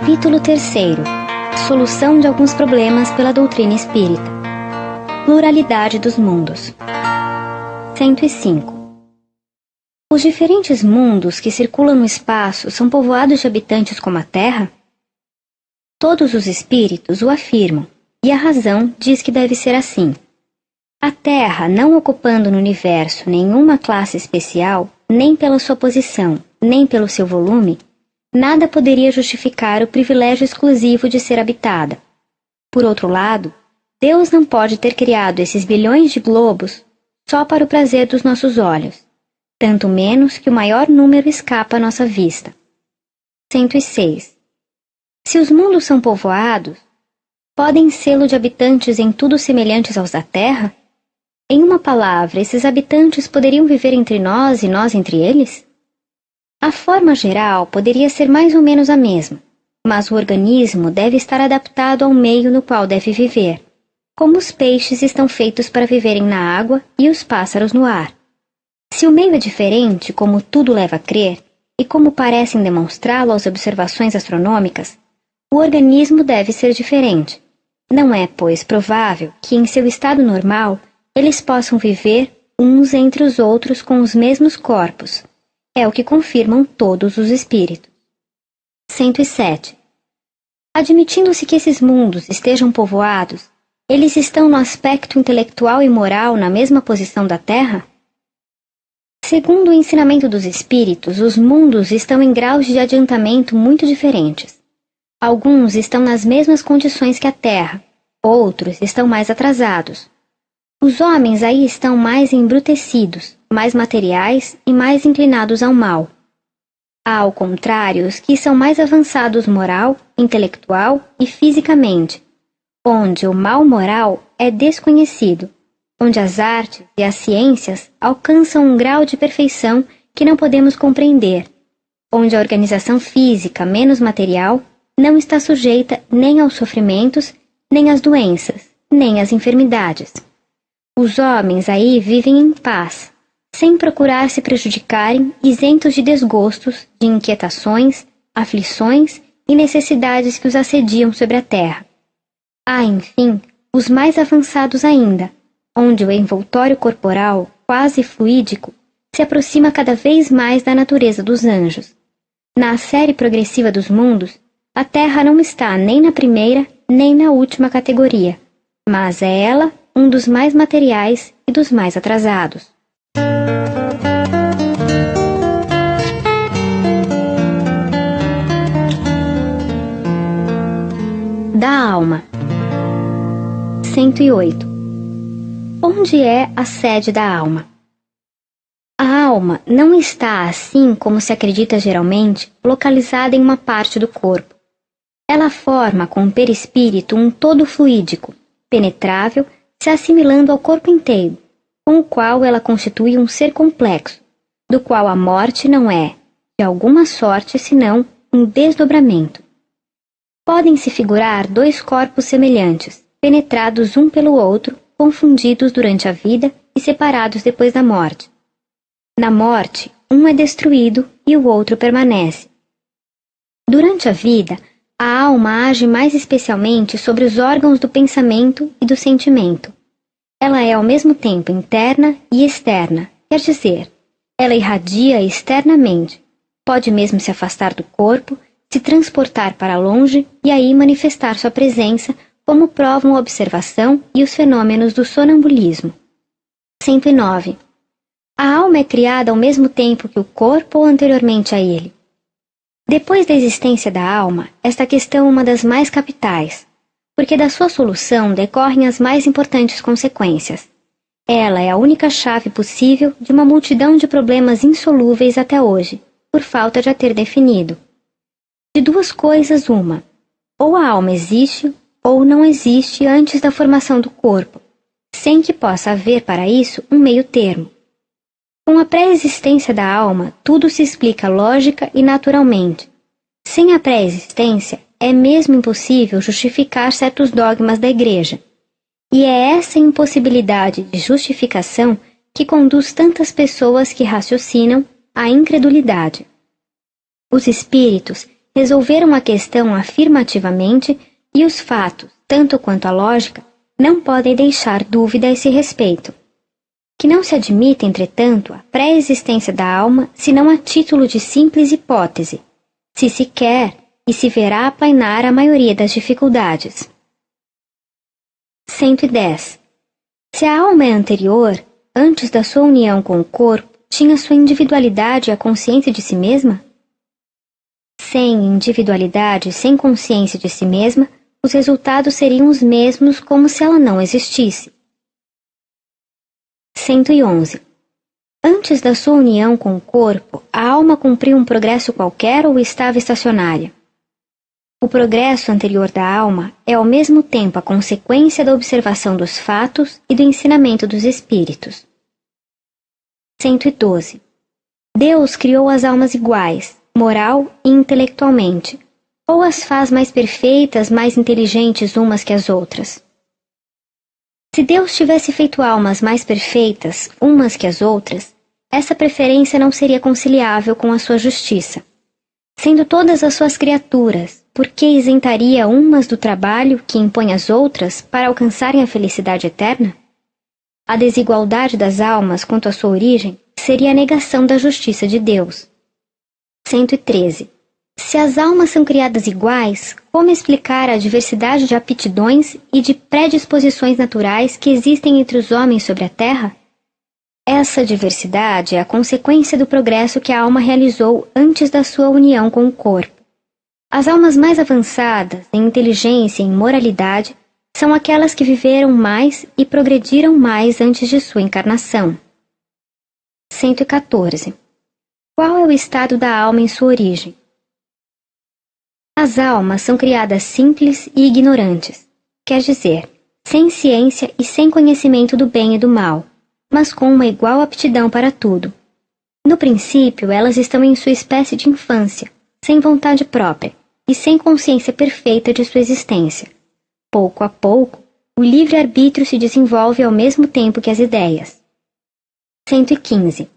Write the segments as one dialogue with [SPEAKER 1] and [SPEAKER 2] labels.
[SPEAKER 1] Capítulo 3. Solução de alguns problemas pela doutrina espírita. Pluralidade dos mundos. 105. Os diferentes mundos que circulam no espaço são povoados de habitantes como a Terra? Todos os espíritos o afirmam, e a razão diz que deve ser assim. A Terra, não ocupando no universo nenhuma classe especial, nem pela sua posição, nem pelo seu volume, nada poderia justificar o privilégio exclusivo de ser habitada. Por outro lado, Deus não pode ter criado esses bilhões de globos só para o prazer dos nossos olhos, tanto menos que o maior número escapa à nossa vista. 106. Se os mundos são povoados, podem sê-lo de habitantes em tudo semelhantes aos da Terra? Em uma palavra, esses habitantes poderiam viver entre nós e nós entre eles? A forma geral poderia ser mais ou menos a mesma, mas o organismo deve estar adaptado ao meio no qual deve viver, como os peixes estão feitos para viverem na água e os pássaros no ar. Se o meio é diferente, como tudo leva a crer, e como parecem demonstrá-lo as observações astronômicas, o organismo deve ser diferente. Não é, pois, provável que, em seu estado normal, eles possam viver uns entre os outros com os mesmos corpos. É o que confirmam todos os espíritos. 107. Admitindo-se que esses mundos estejam povoados, eles estão no aspecto intelectual e moral na mesma posição da Terra? Segundo o ensinamento dos espíritos, os mundos estão em graus de adiantamento muito diferentes. Alguns estão nas mesmas condições que a Terra, outros estão mais atrasados. Os homens aí estão mais embrutecidos, mais materiais e mais inclinados ao mal. Há, ao contrário, os que são mais avançados moral, intelectual e fisicamente, onde o mal moral é desconhecido, onde as artes e as ciências alcançam um grau de perfeição que não podemos compreender, onde a organização física menos material não está sujeita nem aos sofrimentos, nem às doenças, nem às enfermidades. Os homens aí vivem em paz, sem procurar se prejudicarem, isentos de desgostos, de inquietações, aflições e necessidades que os assediam sobre a terra. Há, enfim, os mais avançados ainda, onde o envoltório corporal, quase fluídico, se aproxima cada vez mais da natureza dos anjos. Na série progressiva dos mundos, a Terra não está nem na primeira nem na última categoria, mas é ela um dos mais materiais e dos mais atrasados. Da alma. 108. Onde é a sede da alma? A alma não está, assim como se acredita geralmente, localizada em uma parte do corpo. Ela forma com o perispírito um todo fluídico, penetrável, se assimilando ao corpo inteiro, com o qual ela constitui um ser complexo, do qual a morte não é, de alguma sorte, senão um desdobramento. Podem-se figurar dois corpos semelhantes, penetrados um pelo outro, confundidos durante a vida e separados depois da morte. Na morte, um é destruído e o outro permanece. Durante a vida, a alma age mais especialmente sobre os órgãos do pensamento e do sentimento. Ela é ao mesmo tempo interna e externa, quer dizer, ela irradia externamente, pode mesmo se afastar do corpo, se transportar para longe e aí manifestar sua presença, como provam a observação e os fenômenos do sonambulismo. 109. A alma é criada ao mesmo tempo que o corpo ou anteriormente a ele? Depois da existência da alma, esta questão é uma das mais capitais, porque da sua solução decorrem as mais importantes consequências. Ela é a única chave possível de uma multidão de problemas insolúveis até hoje, por falta de a ter definido. De duas coisas uma, ou a alma existe, ou não existe antes da formação do corpo, sem que possa haver para isso um meio termo. Com a pré-existência da alma, tudo se explica lógica e naturalmente. Sem a pré-existência, é mesmo impossível justificar certos dogmas da Igreja. E é essa impossibilidade de justificação que conduz tantas pessoas que raciocinam à incredulidade. Os espíritos resolveram a questão afirmativamente e os fatos, tanto quanto a lógica, não podem deixar dúvida a esse respeito. Que não se admite, entretanto, a pré-existência da alma senão a título de simples hipótese, se se quer e se verá aplainar a maioria das dificuldades. 110. Se a alma é anterior, antes da sua união com o corpo, tinha sua individualidade e a consciência de si mesma? Sem individualidade e sem consciência de si mesma, os resultados seriam os mesmos como se ela não existisse. 111. Antes da sua união com o corpo, a alma cumpriu um progresso qualquer ou estava estacionária? O progresso anterior da alma é ao mesmo tempo a consequência da observação dos fatos e do ensinamento dos espíritos. 112. Deus criou as almas iguais, moral e intelectualmente, ou as faz mais perfeitas, mais inteligentes umas que as outras? Se Deus tivesse feito almas mais perfeitas, umas que as outras, essa preferência não seria conciliável com a sua justiça. Sendo todas as suas criaturas, por que isentaria umas do trabalho que impõe às outras para alcançarem a felicidade eterna? A desigualdade das almas quanto à sua origem seria a negação da justiça de Deus. 113. Se as almas são criadas iguais, como explicar a diversidade de aptidões e de predisposições naturais que existem entre os homens sobre a Terra? Essa diversidade é a consequência do progresso que a alma realizou antes da sua união com o corpo. As almas mais avançadas em inteligência e em moralidade são aquelas que viveram mais e progrediram mais antes de sua encarnação. 114. Qual é o estado da alma em sua origem? As almas são criadas simples e ignorantes, quer dizer, sem ciência e sem conhecimento do bem e do mal, mas com uma igual aptidão para tudo. No princípio, elas estão em sua espécie de infância, sem vontade própria e sem consciência perfeita de sua existência. Pouco a pouco, o livre-arbítrio se desenvolve ao mesmo tempo que as ideias. 115.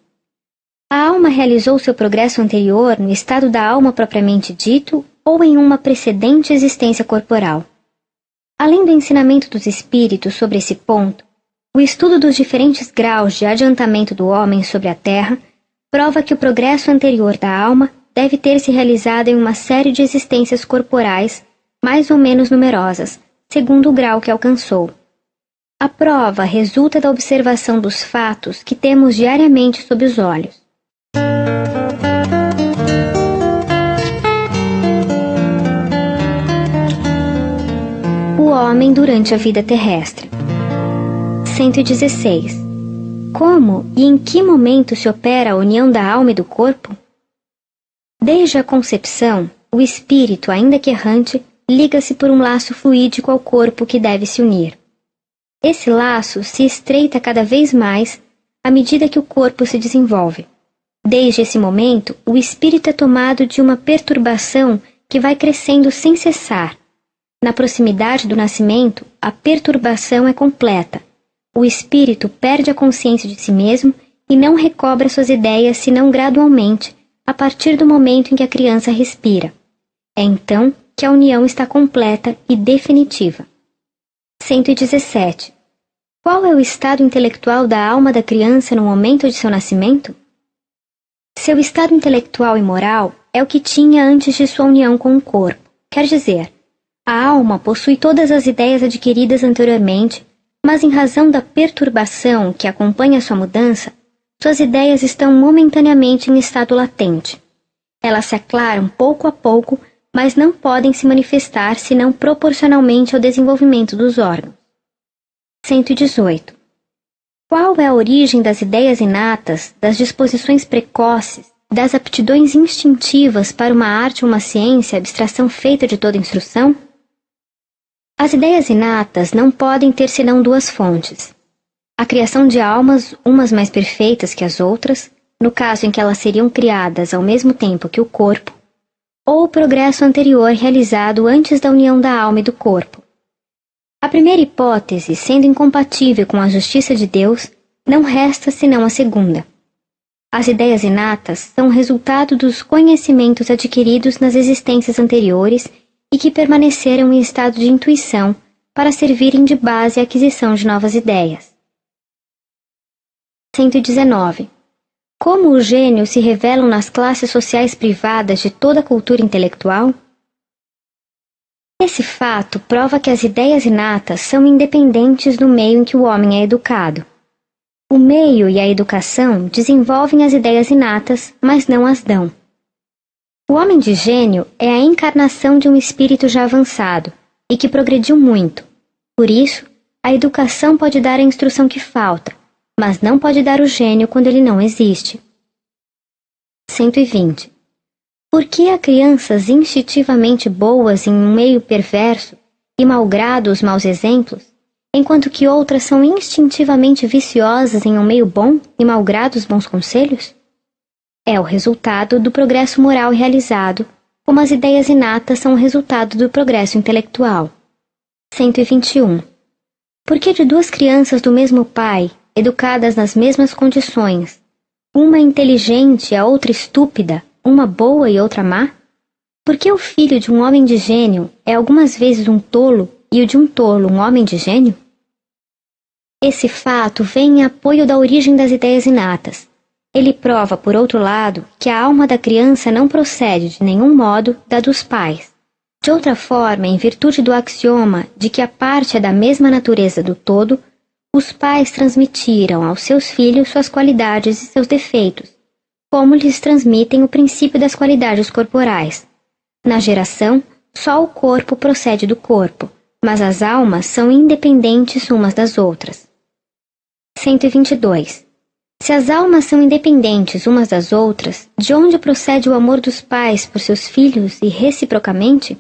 [SPEAKER 1] A alma realizou seu progresso anterior no estado da alma propriamente dito ou em uma precedente existência corporal. Além do ensinamento dos espíritos sobre esse ponto, o estudo dos diferentes graus de adiantamento do homem sobre a Terra prova que o progresso anterior da alma deve ter se realizado em uma série de existências corporais mais ou menos numerosas, segundo o grau que alcançou. A prova resulta da observação dos fatos que temos diariamente sob os olhos. O homem durante a vida terrestre. 116. Como e em que momento se opera a união da alma e do corpo? Desde a concepção, o espírito, ainda que errante, liga-se por um laço fluídico ao corpo que deve se unir. Esse laço se estreita cada vez mais à medida que o corpo se desenvolve. Desde esse momento, o espírito é tomado de uma perturbação que vai crescendo sem cessar. Na proximidade do nascimento, a perturbação é completa. O espírito perde a consciência de si mesmo e não recobra suas ideias senão gradualmente, a partir do momento em que a criança respira. É então que a união está completa e definitiva. 117. Qual é o estado intelectual da alma da criança no momento de seu nascimento? Seu estado intelectual e moral é o que tinha antes de sua união com o corpo. Quer dizer, a alma possui todas as ideias adquiridas anteriormente, mas em razão da perturbação que acompanha sua mudança, suas ideias estão momentaneamente em estado latente. Elas se aclaram pouco a pouco, mas não podem se manifestar senão proporcionalmente ao desenvolvimento dos órgãos. 118. Qual é a origem das ideias inatas, das disposições precoces, das aptidões instintivas para uma arte ou uma ciência, abstração feita de toda instrução? As ideias inatas não podem ter senão duas fontes. A criação de almas, umas mais perfeitas que as outras, no caso em que elas seriam criadas ao mesmo tempo que o corpo, ou o progresso anterior realizado antes da união da alma e do corpo. A primeira hipótese, sendo incompatível com a justiça de Deus, não resta senão a segunda. As ideias inatas são resultado dos conhecimentos adquiridos nas existências anteriores e que permaneceram em estado de intuição para servirem de base à aquisição de novas ideias. 119. Como os gênios se revelam nas classes sociais privadas de toda a cultura intelectual? Esse fato prova que as ideias inatas são independentes do meio em que o homem é educado. O meio e a educação desenvolvem as ideias inatas, mas não as dão. O homem de gênio é a encarnação de um espírito já avançado e que progrediu muito. Por isso, a educação pode dar a instrução que falta, mas não pode dar o gênio quando ele não existe. 120. Por que há crianças instintivamente boas em um meio perverso e malgrado os maus exemplos, enquanto que outras são instintivamente viciosas em um meio bom e malgrado os bons conselhos? É o resultado do progresso moral realizado, como as ideias inatas são o resultado do progresso intelectual. 121. Por que de duas crianças do mesmo pai, educadas nas mesmas condições, uma inteligente e a outra estúpida, uma boa e outra má? Por que o filho de um homem de gênio é algumas vezes um tolo e o de um tolo um homem de gênio? Esse fato vem em apoio da origem das ideias inatas. Ele prova, por outro lado, que a alma da criança não procede de nenhum modo da dos pais. De outra forma, em virtude do axioma de que a parte é da mesma natureza do todo, os pais transmitiram aos seus filhos suas qualidades e seus defeitos, como lhes transmitem o princípio das qualidades corporais. Na geração, só o corpo procede do corpo, mas as almas são independentes umas das outras. 122. Se as almas são independentes umas das outras, de onde procede o amor dos pais por seus filhos e reciprocamente?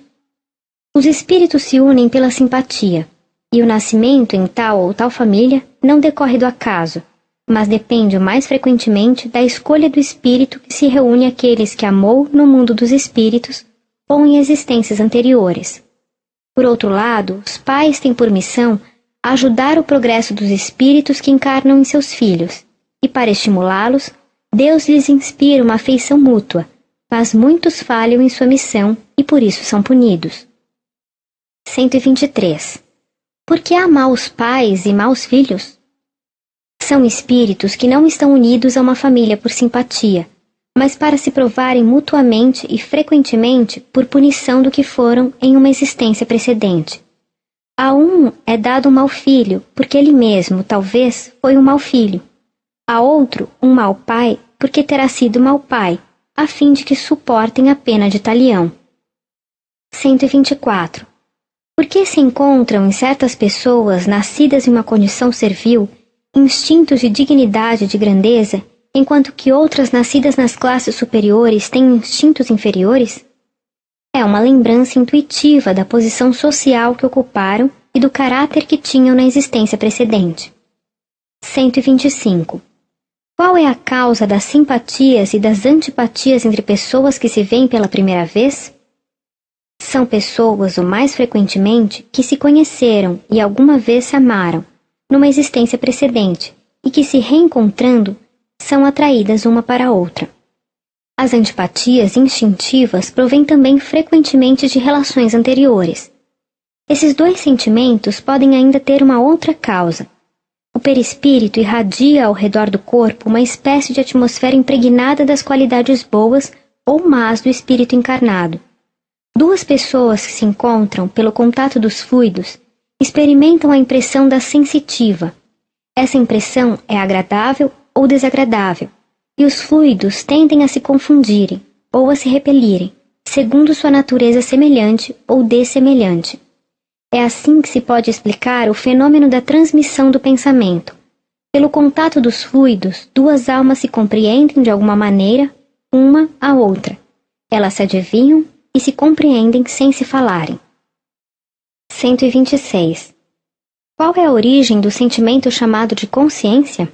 [SPEAKER 1] Os espíritos se unem pela simpatia, e o nascimento em tal ou tal família não decorre do acaso, mas depende mais frequentemente da escolha do espírito que se reúne àqueles que amou no mundo dos espíritos ou em existências anteriores. Por outro lado, os pais têm por missão ajudar o progresso dos espíritos que encarnam em seus filhos, e para estimulá-los, Deus lhes inspira uma afeição mútua, mas muitos falham em sua missão e por isso são punidos. 123. Por que há maus pais e maus filhos? São espíritos que não estão unidos a uma família por simpatia, mas para se provarem mutuamente e frequentemente por punição do que foram em uma existência precedente. A um é dado um mau filho, porque ele mesmo, talvez, foi um mau filho. A outro, um mau pai, porque terá sido mau pai, a fim de que suportem a pena de talião. 124. Por que se encontram em certas pessoas nascidas em uma condição servil instintos de dignidade e de grandeza, enquanto que outras nascidas nas classes superiores têm instintos inferiores? É uma lembrança intuitiva da posição social que ocuparam e do caráter que tinham na existência precedente. 125. Qual é a causa das simpatias e das antipatias entre pessoas que se veem pela primeira vez? São pessoas, o mais frequentemente, que se conheceram e alguma vez se amaram, numa existência precedente, e que se reencontrando, são atraídas uma para a outra. As antipatias instintivas provêm também frequentemente de relações anteriores. Esses dois sentimentos podem ainda ter uma outra causa. O perispírito irradia ao redor do corpo uma espécie de atmosfera impregnada das qualidades boas ou más do espírito encarnado. Duas pessoas que se encontram pelo contato dos fluidos experimentam a impressão da sensitiva. Essa impressão é agradável ou desagradável, e os fluidos tendem a se confundirem ou a se repelirem, segundo sua natureza semelhante ou dessemelhante. É assim que se pode explicar o fenômeno da transmissão do pensamento. Pelo contato dos fluidos, duas almas se compreendem de alguma maneira, uma à outra. Elas se adivinham e se compreendem sem se falarem. 126. Qual é a origem do sentimento chamado de consciência?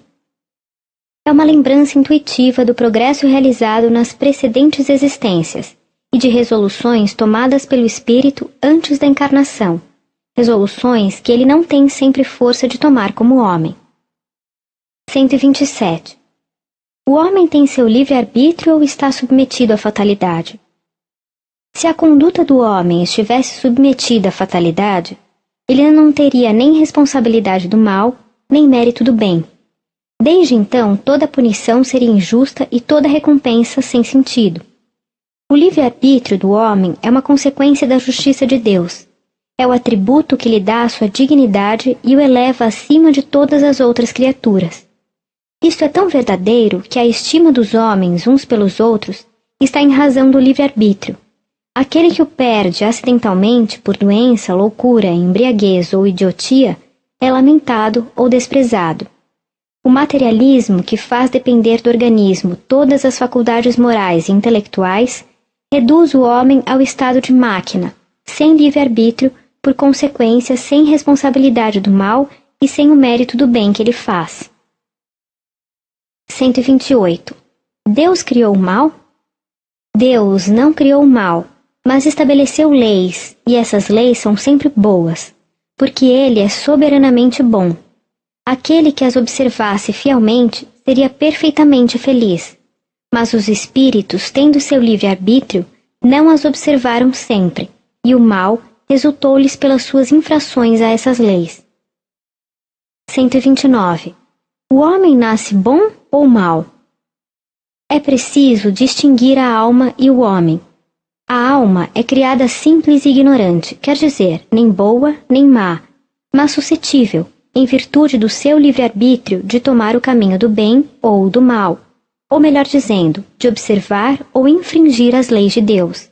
[SPEAKER 1] É uma lembrança intuitiva do progresso realizado nas precedentes existências e de resoluções tomadas pelo espírito antes da encarnação, resoluções que ele não tem sempre força de tomar como homem. 127. O homem tem seu livre-arbítrio ou está submetido à fatalidade? Se a conduta do homem estivesse submetida à fatalidade, ele não teria nem responsabilidade do mal, nem mérito do bem. Desde então, toda punição seria injusta e toda recompensa sem sentido. O livre-arbítrio do homem é uma consequência da justiça de Deus. É o atributo que lhe dá a sua dignidade e o eleva acima de todas as outras criaturas. Isto é tão verdadeiro que a estima dos homens uns pelos outros está em razão do livre-arbítrio. Aquele que o perde acidentalmente por doença, loucura, embriaguez ou idiotia é lamentado ou desprezado. O materialismo, que faz depender do organismo todas as faculdades morais e intelectuais, reduz o homem ao estado de máquina, sem livre-arbítrio, por consequência sem responsabilidade do mal e sem o mérito do bem que ele faz. 128. Deus criou o mal? Deus não criou o mal, mas estabeleceu leis, e essas leis são sempre boas, porque Ele é soberanamente bom. Aquele que as observasse fielmente seria perfeitamente feliz, mas os espíritos, tendo seu livre-arbítrio, não as observaram sempre, e o mal resultou-lhes pelas suas infrações a essas leis. 129. O homem nasce bom ou mal? É preciso distinguir a alma e o homem. A alma é criada simples e ignorante, quer dizer, nem boa nem má, mas suscetível, em virtude do seu livre-arbítrio, de tomar o caminho do bem ou do mal, ou melhor dizendo, de observar ou infringir as leis de Deus.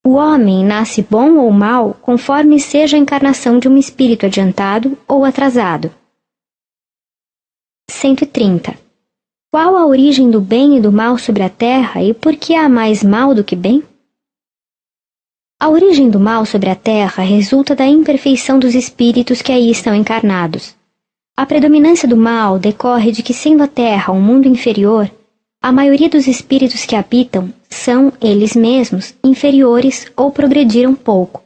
[SPEAKER 1] O homem nasce bom ou mal conforme seja a encarnação de um espírito adiantado ou atrasado. 130. Qual a origem do bem e do mal sobre a terra e por que há mais mal do que bem? A origem do mal sobre a terra resulta da imperfeição dos espíritos que aí estão encarnados. A predominância do mal decorre de que, sendo a terra um mundo inferior, a maioria dos espíritos que habitam são, eles mesmos, inferiores ou progrediram pouco.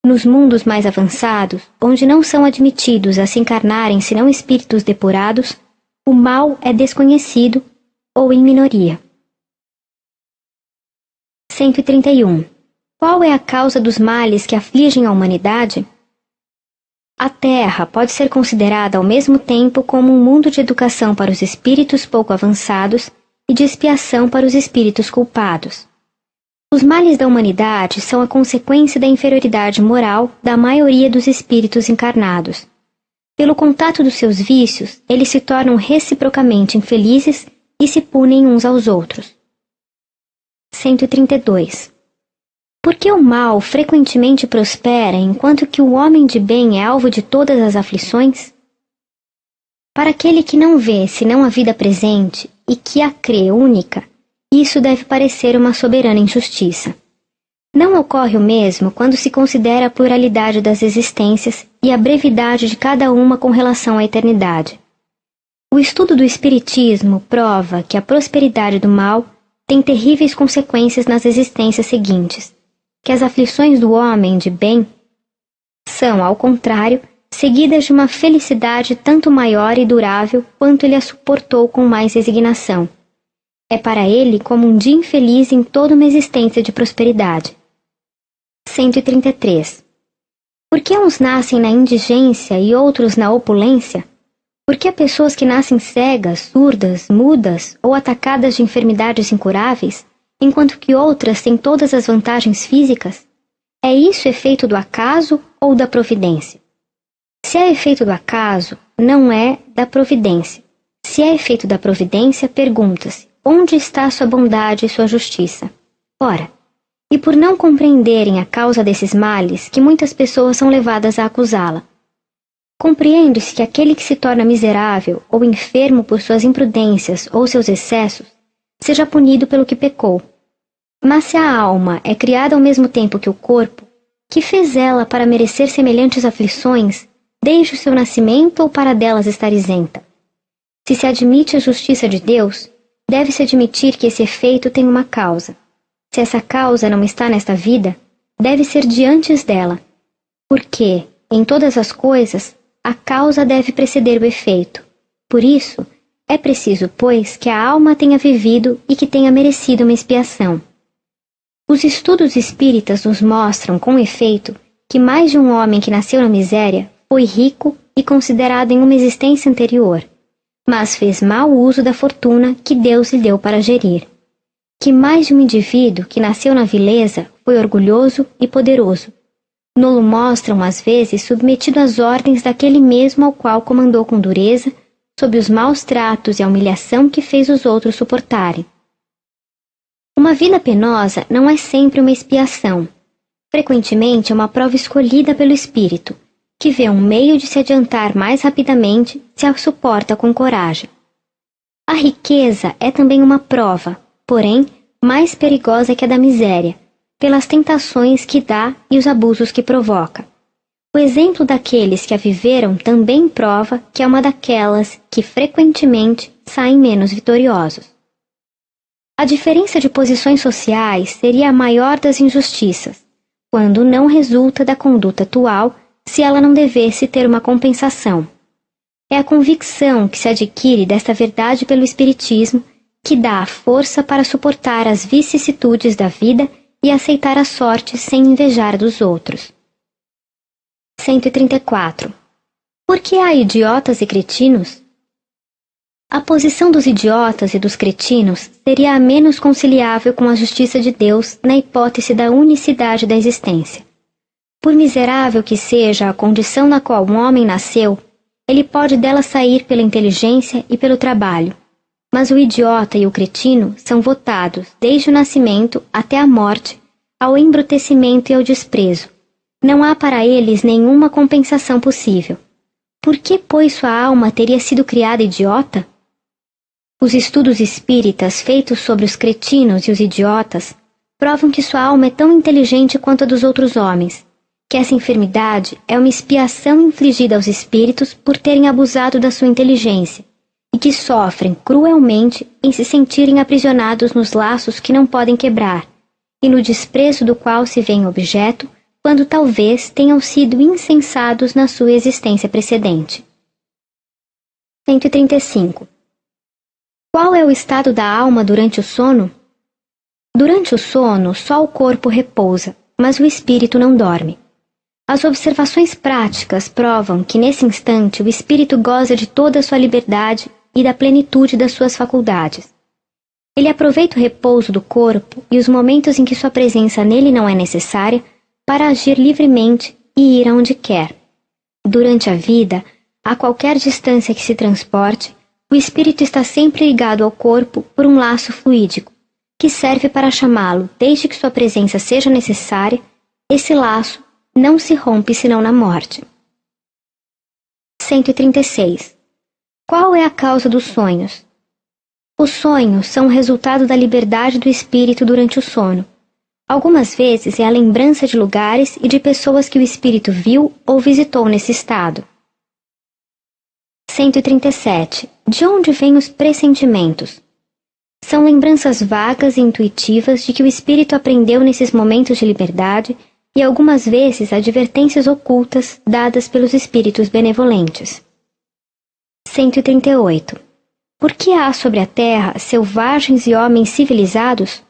[SPEAKER 1] Nos mundos mais avançados, onde não são admitidos a se encarnarem senão espíritos depurados, o mal é desconhecido ou em minoria. 131. Qual é a causa dos males que afligem a humanidade? A Terra pode ser considerada ao mesmo tempo como um mundo de educação para os espíritos pouco avançados e de expiação para os espíritos culpados. Os males da humanidade são a consequência da inferioridade moral da maioria dos espíritos encarnados. Pelo contato dos seus vícios, eles se tornam reciprocamente infelizes e se punem uns aos outros. 132. Por que o mal frequentemente prospera enquanto que o homem de bem é alvo de todas as aflições? Para aquele que não vê senão a vida presente e que a crê única, isso deve parecer uma soberana injustiça. Não ocorre o mesmo quando se considera a pluralidade das existências e a brevidade de cada uma com relação à eternidade. O estudo do Espiritismo prova que a prosperidade do mal tem terríveis consequências nas existências seguintes, que as aflições do homem de bem são, ao contrário, seguidas de uma felicidade tanto maior e durável quanto ele a suportou com mais resignação. É para ele como um dia infeliz em toda uma existência de prosperidade. 133. Por que uns nascem na indigência e outros na opulência? Por que há pessoas que nascem cegas, surdas, mudas ou atacadas de enfermidades incuráveis, enquanto que outras têm todas as vantagens físicas? É isso efeito do acaso ou da providência? Se é efeito do acaso, não é da providência. Se é efeito da providência, pergunta-se, onde está sua bondade e sua justiça? Ora, e por não compreenderem a causa desses males que muitas pessoas são levadas a acusá-la. Compreende-se que aquele que se torna miserável ou enfermo por suas imprudências ou seus excessos seja punido pelo que pecou. Mas se a alma é criada ao mesmo tempo que o corpo, que fez ela para merecer semelhantes aflições, desde o seu nascimento ou para delas estar isenta? Se se admite a justiça de Deus, deve-se admitir que esse efeito tem uma causa. Se essa causa não está nesta vida, deve ser de antes dela, porque, em todas as coisas, a causa deve preceder o efeito. Por isso, É preciso, pois, que a alma tenha vivido e que tenha merecido uma expiação. Os estudos espíritas nos mostram, com efeito, que mais de um homem que nasceu na miséria foi rico e considerado em uma existência anterior, mas fez mau uso da fortuna que Deus lhe deu para gerir. Que mais de um indivíduo que nasceu na vileza foi orgulhoso e poderoso. Nolo mostram, às vezes, submetido às ordens daquele mesmo ao qual comandou com dureza, sob os maus tratos e a humilhação que fez os outros suportarem. Uma vida penosa não é sempre uma expiação. Frequentemente é uma prova escolhida pelo espírito, que vê um meio de se adiantar mais rapidamente se a suporta com coragem. A riqueza é também uma prova, porém, mais perigosa que a da miséria, pelas tentações que dá e os abusos que provoca. O exemplo daqueles que a viveram também prova que é uma daquelas que frequentemente saem menos vitoriosos. A diferença de posições sociais seria a maior das injustiças, quando não resulta da conduta atual se ela não devesse ter uma compensação. É a convicção que se adquire desta verdade pelo Espiritismo que dá a força para suportar as vicissitudes da vida e aceitar a sorte sem invejar dos outros. 134. Por que há idiotas e cretinos? A posição dos idiotas e dos cretinos seria a menos conciliável com a justiça de Deus na hipótese da unicidade da existência. Por miserável que seja a condição na qual um homem nasceu, ele pode dela sair pela inteligência e pelo trabalho, mas o idiota e o cretino são votados, desde o nascimento até a morte, ao embrutecimento e ao desprezo. Não há para eles nenhuma compensação possível. Por que, pois, sua alma teria sido criada idiota? Os estudos espíritas feitos sobre os cretinos e os idiotas provam que sua alma é tão inteligente quanto a dos outros homens, que essa enfermidade é uma expiação infligida aos espíritos por terem abusado da sua inteligência, e que sofrem cruelmente em se sentirem aprisionados nos laços que não podem quebrar, e no desprezo do qual se veem objeto, quando talvez tenham sido insensados na sua existência precedente. 135. Qual é o estado da alma durante o sono? Durante o sono, só o corpo repousa, mas o espírito não dorme. As observações práticas provam que nesse instante o espírito goza de toda a sua liberdade e da plenitude das suas faculdades. Ele aproveita o repouso do corpo e os momentos em que sua presença nele não é necessária para agir livremente e ir aonde quer. Durante a vida, a qualquer distância que se transporte, o espírito está sempre ligado ao corpo por um laço fluídico, que serve para chamá-lo desde que sua presença seja necessária. Esse laço não se rompe senão na morte. 136. Qual é a causa dos sonhos? Os sonhos são o resultado da liberdade do espírito durante o sono. Algumas vezes é a lembrança de lugares e de pessoas que o espírito viu ou visitou nesse estado. 137. De onde vêm os pressentimentos? São lembranças vagas e intuitivas de que o espírito aprendeu nesses momentos de liberdade e algumas vezes advertências ocultas dadas pelos espíritos benevolentes. 138. Por que há sobre a terra selvagens e homens civilizados?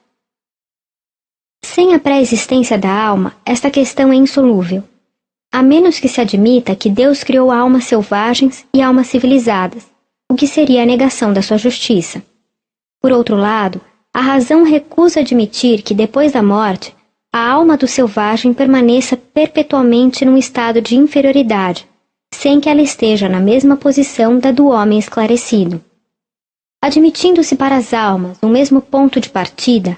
[SPEAKER 1] Sem a pré-existência da alma, esta questão é insolúvel, a menos que se admita que Deus criou almas selvagens e almas civilizadas, o que seria a negação da sua justiça. Por outro lado, a razão recusa admitir que depois da morte, a alma do selvagem permaneça perpetuamente num estado de inferioridade, sem que ela esteja na mesma posição da do homem esclarecido. Admitindo-se para as almas o mesmo ponto de partida,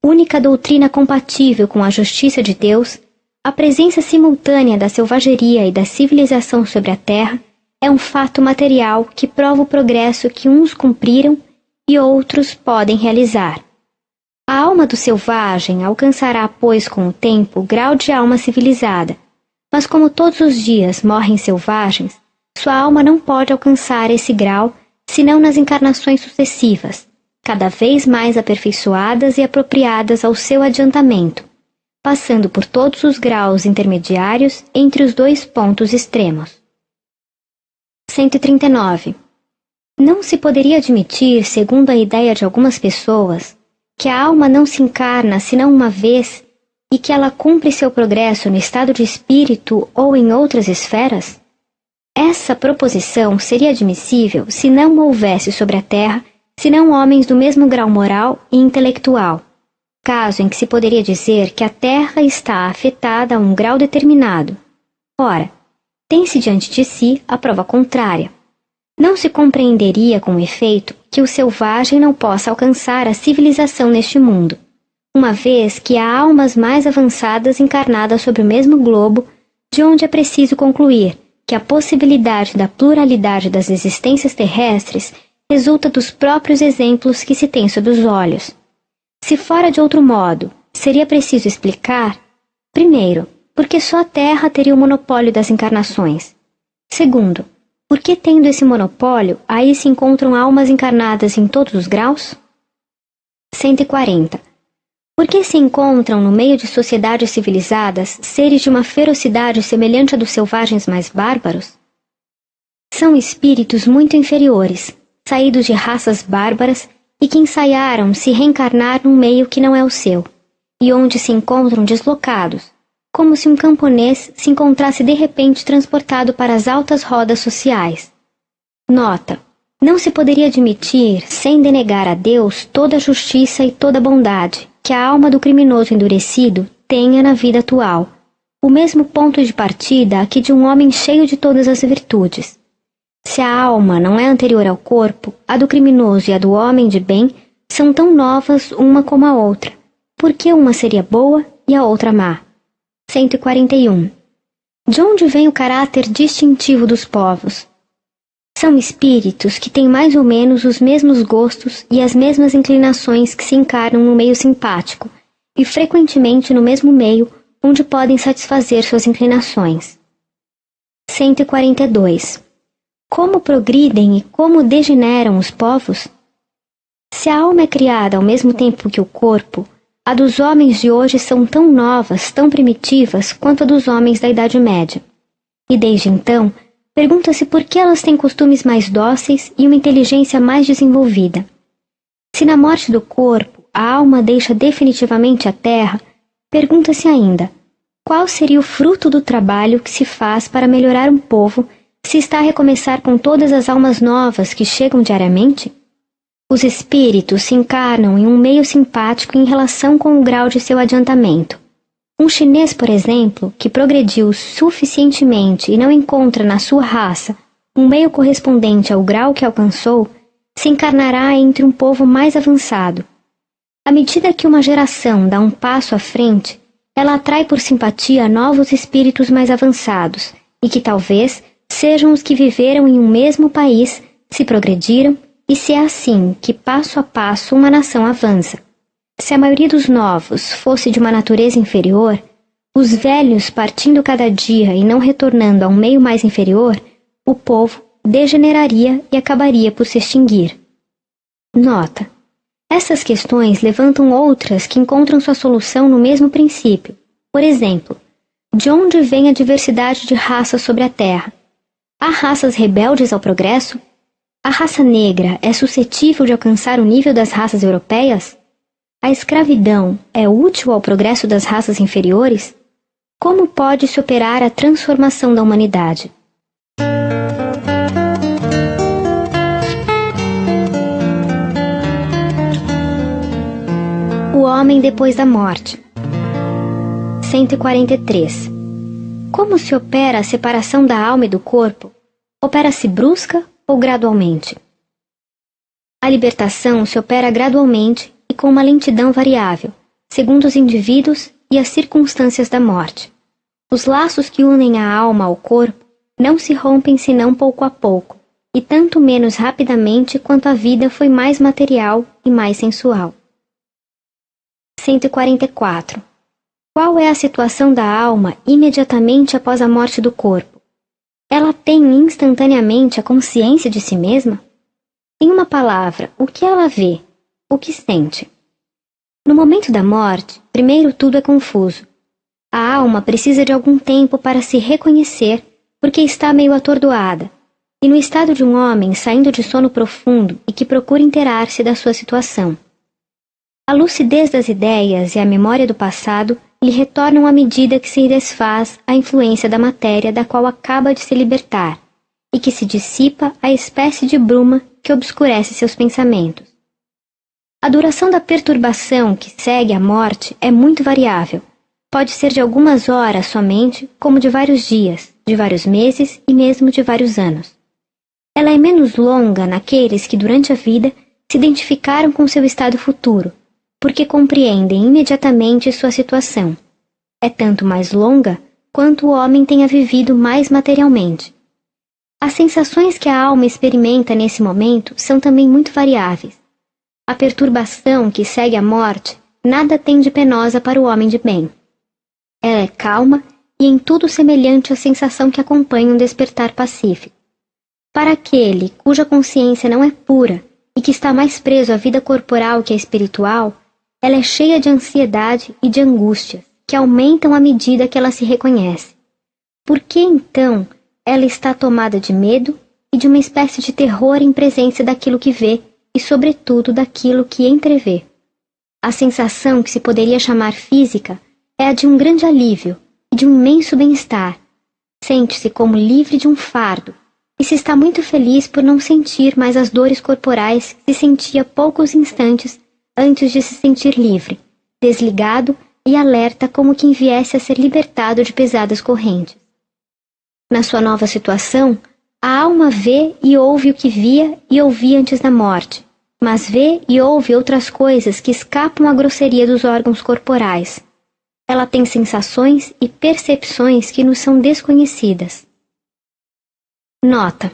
[SPEAKER 1] única doutrina compatível com a justiça de Deus, a presença simultânea da selvageria e da civilização sobre a terra é um fato material que prova o progresso que uns cumpriram e outros podem realizar. A alma do selvagem alcançará, pois, com o tempo, o grau de alma civilizada, mas como todos os dias morrem selvagens, sua alma não pode alcançar esse grau senão nas encarnações sucessivas, cada vez mais aperfeiçoadas e apropriadas ao seu adiantamento, passando por todos os graus intermediários entre os dois pontos extremos. 139. Não se poderia admitir, segundo a ideia de algumas pessoas, que a alma não se encarna senão uma vez e que ela cumpre seu progresso no estado de espírito ou em outras esferas? Essa proposição seria admissível se não houvesse sobre a Terra senão homens do mesmo grau moral e intelectual, caso em que se poderia dizer que a Terra está afetada a um grau determinado. Ora, tem-se diante de si a prova contrária. Não se compreenderia com efeito que o selvagem não possa alcançar a civilização neste mundo, uma vez que há almas mais avançadas encarnadas sobre o mesmo globo, de onde é preciso concluir que a possibilidade da pluralidade das existências terrestres resulta dos próprios exemplos que se tem sob os olhos. Se fora de outro modo, seria preciso explicar, primeiro, porque só a Terra teria o monopólio das encarnações. Segundo, porque tendo esse monopólio, aí se encontram almas encarnadas em todos os graus? 140. Porque se encontram no meio de sociedades civilizadas seres de uma ferocidade semelhante à dos selvagens mais bárbaros? São espíritos muito inferiores, saídos de raças bárbaras e que ensaiaram se reencarnar num meio que não é o seu, e onde se encontram deslocados, como se um camponês se encontrasse de repente transportado para as altas rodas sociais. Nota: não se poderia admitir, sem denegar a Deus toda a justiça e toda a bondade que a alma do criminoso endurecido tenha na vida atual, o mesmo ponto de partida que de um homem cheio de todas as virtudes. Se a alma não é anterior ao corpo, a do criminoso e a do homem de bem são tão novas uma como a outra, porque uma seria boa e a outra má. 141. De onde vem o caráter distintivo dos povos? São espíritos que têm mais ou menos os mesmos gostos e as mesmas inclinações que se encarnam no meio simpático, e frequentemente no mesmo meio onde podem satisfazer suas inclinações. 142. Como progridem e como degeneram os povos? Se a alma é criada ao mesmo tempo que o corpo, a dos homens de hoje são tão novas, tão primitivas, quanto a dos homens da Idade Média. E desde então, pergunta-se por que elas têm costumes mais dóceis e uma inteligência mais desenvolvida. Se na morte do corpo a alma deixa definitivamente a terra, pergunta-se ainda, qual seria o fruto do trabalho que se faz para melhorar um povo se está a recomeçar com todas as almas novas que chegam diariamente? Os espíritos se encarnam em um meio simpático em relação com o grau de seu adiantamento. Um chinês, por exemplo, que progrediu suficientemente e não encontra na sua raça um meio correspondente ao grau que alcançou, se encarnará entre um povo mais avançado. À medida que uma geração dá um passo à frente, ela atrai por simpatia novos espíritos mais avançados, e que talvez sejam os que viveram em um mesmo país, se progrediram, e se é assim que passo a passo uma nação avança. Se a maioria dos novos fosse de uma natureza inferior, os velhos partindo cada dia e não retornando a um meio mais inferior, o povo degeneraria e acabaria por se extinguir. Nota: essas questões levantam outras que encontram sua solução no mesmo princípio. Por exemplo, de onde vem a diversidade de raças sobre a Terra? Há raças rebeldes ao progresso? A raça negra é suscetível de alcançar o nível das raças europeias? A escravidão é útil ao progresso das raças inferiores? Como pode-se operar a transformação da humanidade? O homem depois da morte. 143. Como se opera a separação da alma e do corpo? Opera-se brusca ou gradualmente? A libertação se opera gradualmente e com uma lentidão variável, segundo os indivíduos e as circunstâncias da morte. Os laços que unem a alma ao corpo não se rompem senão pouco a pouco, e tanto menos rapidamente quanto a vida foi mais material e mais sensual. 144. Qual é a situação da alma imediatamente após a morte do corpo? Ela tem instantaneamente a consciência de si mesma? Em uma palavra, o que ela vê? O que sente? No momento da morte, primeiro tudo é confuso. A alma precisa de algum tempo para se reconhecer porque está meio atordoada. e no estado de um homem saindo de sono profundo e que procura inteirar-se da sua situação. A lucidez das ideias e a memória do passado lhe retornam à medida que se desfaz a influência da matéria da qual acaba de se libertar, e que se dissipa a espécie de bruma que obscurece seus pensamentos. A duração da perturbação que segue a morte é muito variável. Pode ser de algumas horas somente, como de vários dias, de vários meses e mesmo de vários anos. Ela é menos longa naqueles que durante a vida se identificaram com seu estado futuro, porque compreendem imediatamente sua situação. É tanto mais longa quanto o homem tenha vivido mais materialmente. As sensações que a alma experimenta nesse momento são também muito variáveis. A perturbação que segue a morte nada tem de penosa para o homem de bem. Ela é calma e em tudo semelhante à sensação que acompanha um despertar pacífico. Para aquele cuja consciência não é pura e que está mais preso à vida corporal que à espiritual, ela é cheia de ansiedade e de angústias, que aumentam à medida que ela se reconhece. Por que, então, ela está tomada de medo e de uma espécie de terror em presença daquilo que vê e, sobretudo, daquilo que entrevê? A sensação que se poderia chamar física é a de um grande alívio e de um imenso bem-estar. Sente-se como livre de um fardo e se está muito feliz por não sentir mais as dores corporais que se sentia poucos instantes antes de se sentir livre, desligado e alerta como quem viesse a ser libertado de pesadas correntes. Na sua nova situação, a alma vê e ouve o que via e ouvia antes da morte, mas vê e ouve outras coisas que escapam à grosseria dos órgãos corporais. Ela tem sensações e percepções que nos são desconhecidas. Nota: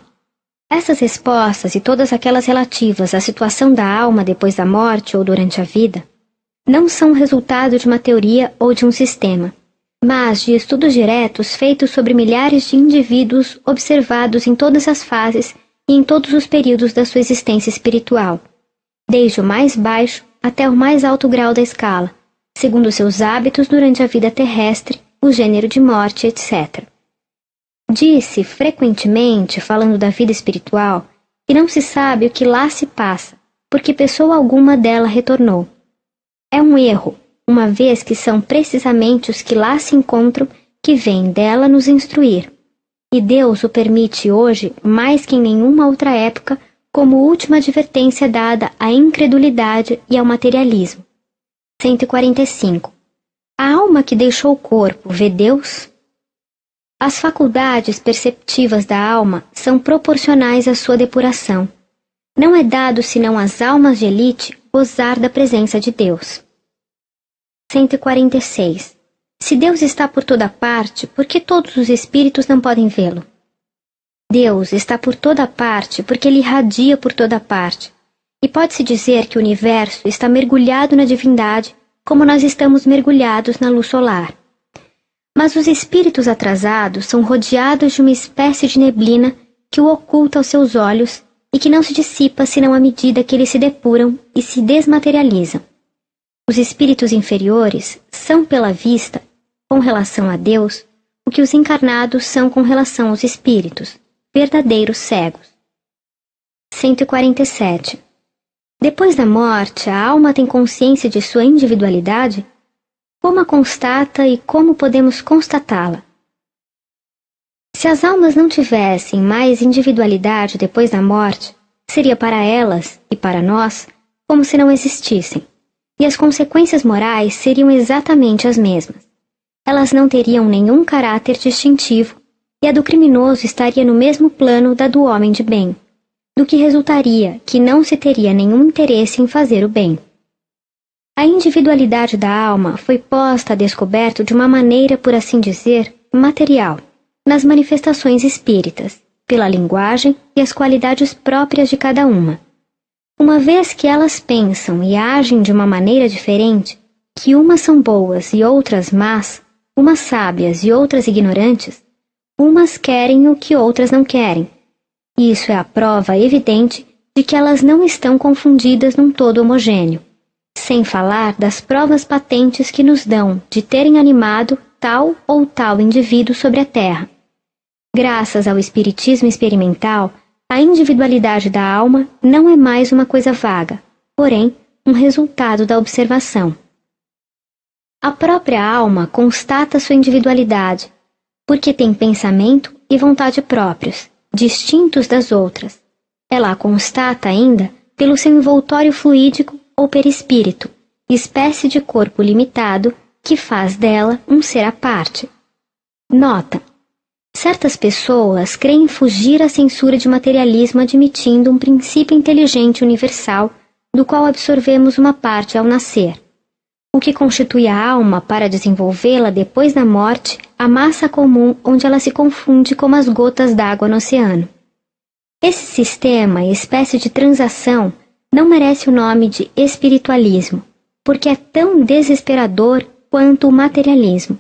[SPEAKER 1] essas respostas e todas aquelas relativas à situação da alma depois da morte ou durante a vida não são resultado de uma teoria ou de um sistema, mas de estudos diretos feitos sobre milhares de indivíduos observados em todas as fases e em todos os períodos da sua existência espiritual, desde o mais baixo até o mais alto grau da escala, segundo seus hábitos durante a vida terrestre, o gênero de morte, etc. Disse frequentemente, falando da vida espiritual, que não se sabe o que lá se passa, porque pessoa alguma dela retornou. É um erro, uma vez que são precisamente os que lá se encontram que vêm dela nos instruir. E Deus o permite hoje mais que em nenhuma outra época como última advertência dada à incredulidade e ao materialismo. 145. A alma que deixou o corpo vê Deus? As faculdades perceptivas da alma são proporcionais à sua depuração. Não é dado senão às almas de elite gozar da presença de Deus. 146. Se Deus está por toda parte, por que todos os espíritos não podem vê-lo? Deus está por toda parte porque ele irradia por toda parte, e pode-se dizer que o universo está mergulhado na divindade como nós estamos mergulhados na luz solar. Mas os espíritos atrasados são rodeados de uma espécie de neblina que o oculta aos seus olhos e que não se dissipa senão à medida que eles se depuram e se desmaterializam. Os espíritos inferiores são, pela vista, com relação a Deus, o que os encarnados são com relação aos espíritos, verdadeiros cegos. 147. Depois da morte, a alma tem consciência de sua individualidade? Como a constata e como podemos constatá-la? Se as almas não tivessem mais individualidade depois da morte, seria para elas e para nós como se não existissem, e as consequências morais seriam exatamente as mesmas. Elas não teriam nenhum caráter distintivo, e a do criminoso estaria no mesmo plano da do homem de bem, do que resultaria que não se teria nenhum interesse em fazer o bem. A individualidade da alma foi posta a descoberto de uma maneira, por assim dizer, material, nas manifestações espíritas, pela linguagem e as qualidades próprias de cada uma. Uma vez que elas pensam e agem de uma maneira diferente, que umas são boas e outras más, umas sábias e outras ignorantes, umas querem o que outras não querem. Isso é a prova evidente de que elas não estão confundidas num todo homogêneo, sem falar das provas patentes que nos dão de terem animado tal ou tal indivíduo sobre a terra. Graças ao espiritismo experimental, a individualidade da alma não é mais uma coisa vaga, porém, um resultado da observação. A própria alma constata sua individualidade, porque tem pensamento e vontade próprios, distintos das outras. Ela a constata ainda pelo seu envoltório fluídico ou perispírito, espécie de corpo limitado que faz dela um ser à parte. Nota: certas pessoas creem fugir à censura de materialismo admitindo um princípio inteligente universal do qual absorvemos uma parte ao nascer. O que constitui a alma para desenvolvê-la depois da morte, a massa comum onde ela se confunde como as gotas d'água no oceano. Esse sistema, espécie de transação, não merece o nome de espiritualismo, porque é tão desesperador quanto o materialismo.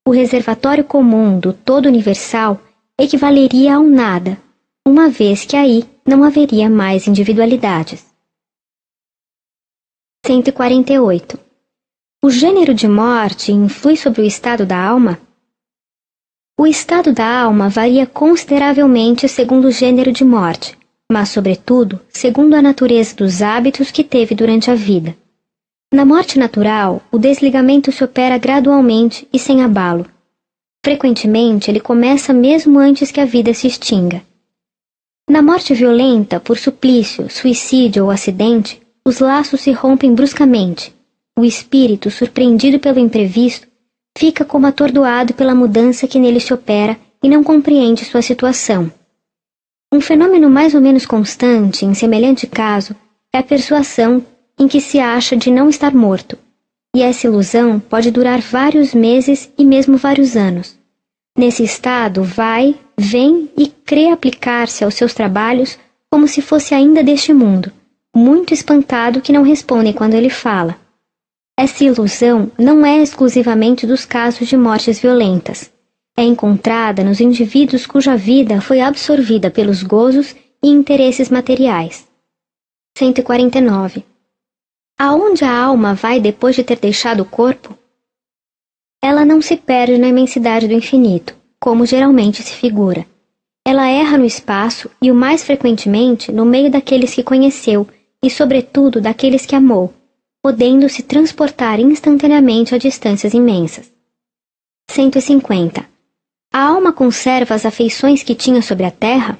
[SPEAKER 1] O reservatório comum do todo universal equivaleria ao nada, uma vez que aí não haveria mais individualidades. 148. O gênero de morte influi sobre o estado da alma? O estado da alma varia consideravelmente segundo o gênero de morte, mas, sobretudo, segundo a natureza dos hábitos que teve durante a vida. Na morte natural, o desligamento se opera gradualmente e sem abalo. Frequentemente, ele começa mesmo antes que a vida se extinga. Na morte violenta, por suplício, suicídio ou acidente, os laços se rompem bruscamente. O espírito, surpreendido pelo imprevisto, fica como atordoado pela mudança que nele se opera e não compreende sua situação. Um fenômeno mais ou menos constante, em semelhante caso, é a persuasão em que se acha de não estar morto, e essa ilusão pode durar vários meses e mesmo vários anos. Nesse estado, vai, vem e crê aplicar-se aos seus trabalhos como se fosse ainda deste mundo, muito espantado que não respondem quando ele fala. Essa ilusão não é exclusivamente dos casos de mortes violentas. É encontrada nos indivíduos cuja vida foi absorvida pelos gozos e interesses materiais. 149. Aonde a alma vai depois de ter deixado o corpo? Ela não se perde na imensidade do infinito, como geralmente se figura. Ela erra no espaço e, o mais frequentemente, no meio daqueles que conheceu e, sobretudo, daqueles que amou, podendo se transportar instantaneamente a distâncias imensas. 150. A alma conserva as afeições que tinha sobre a terra?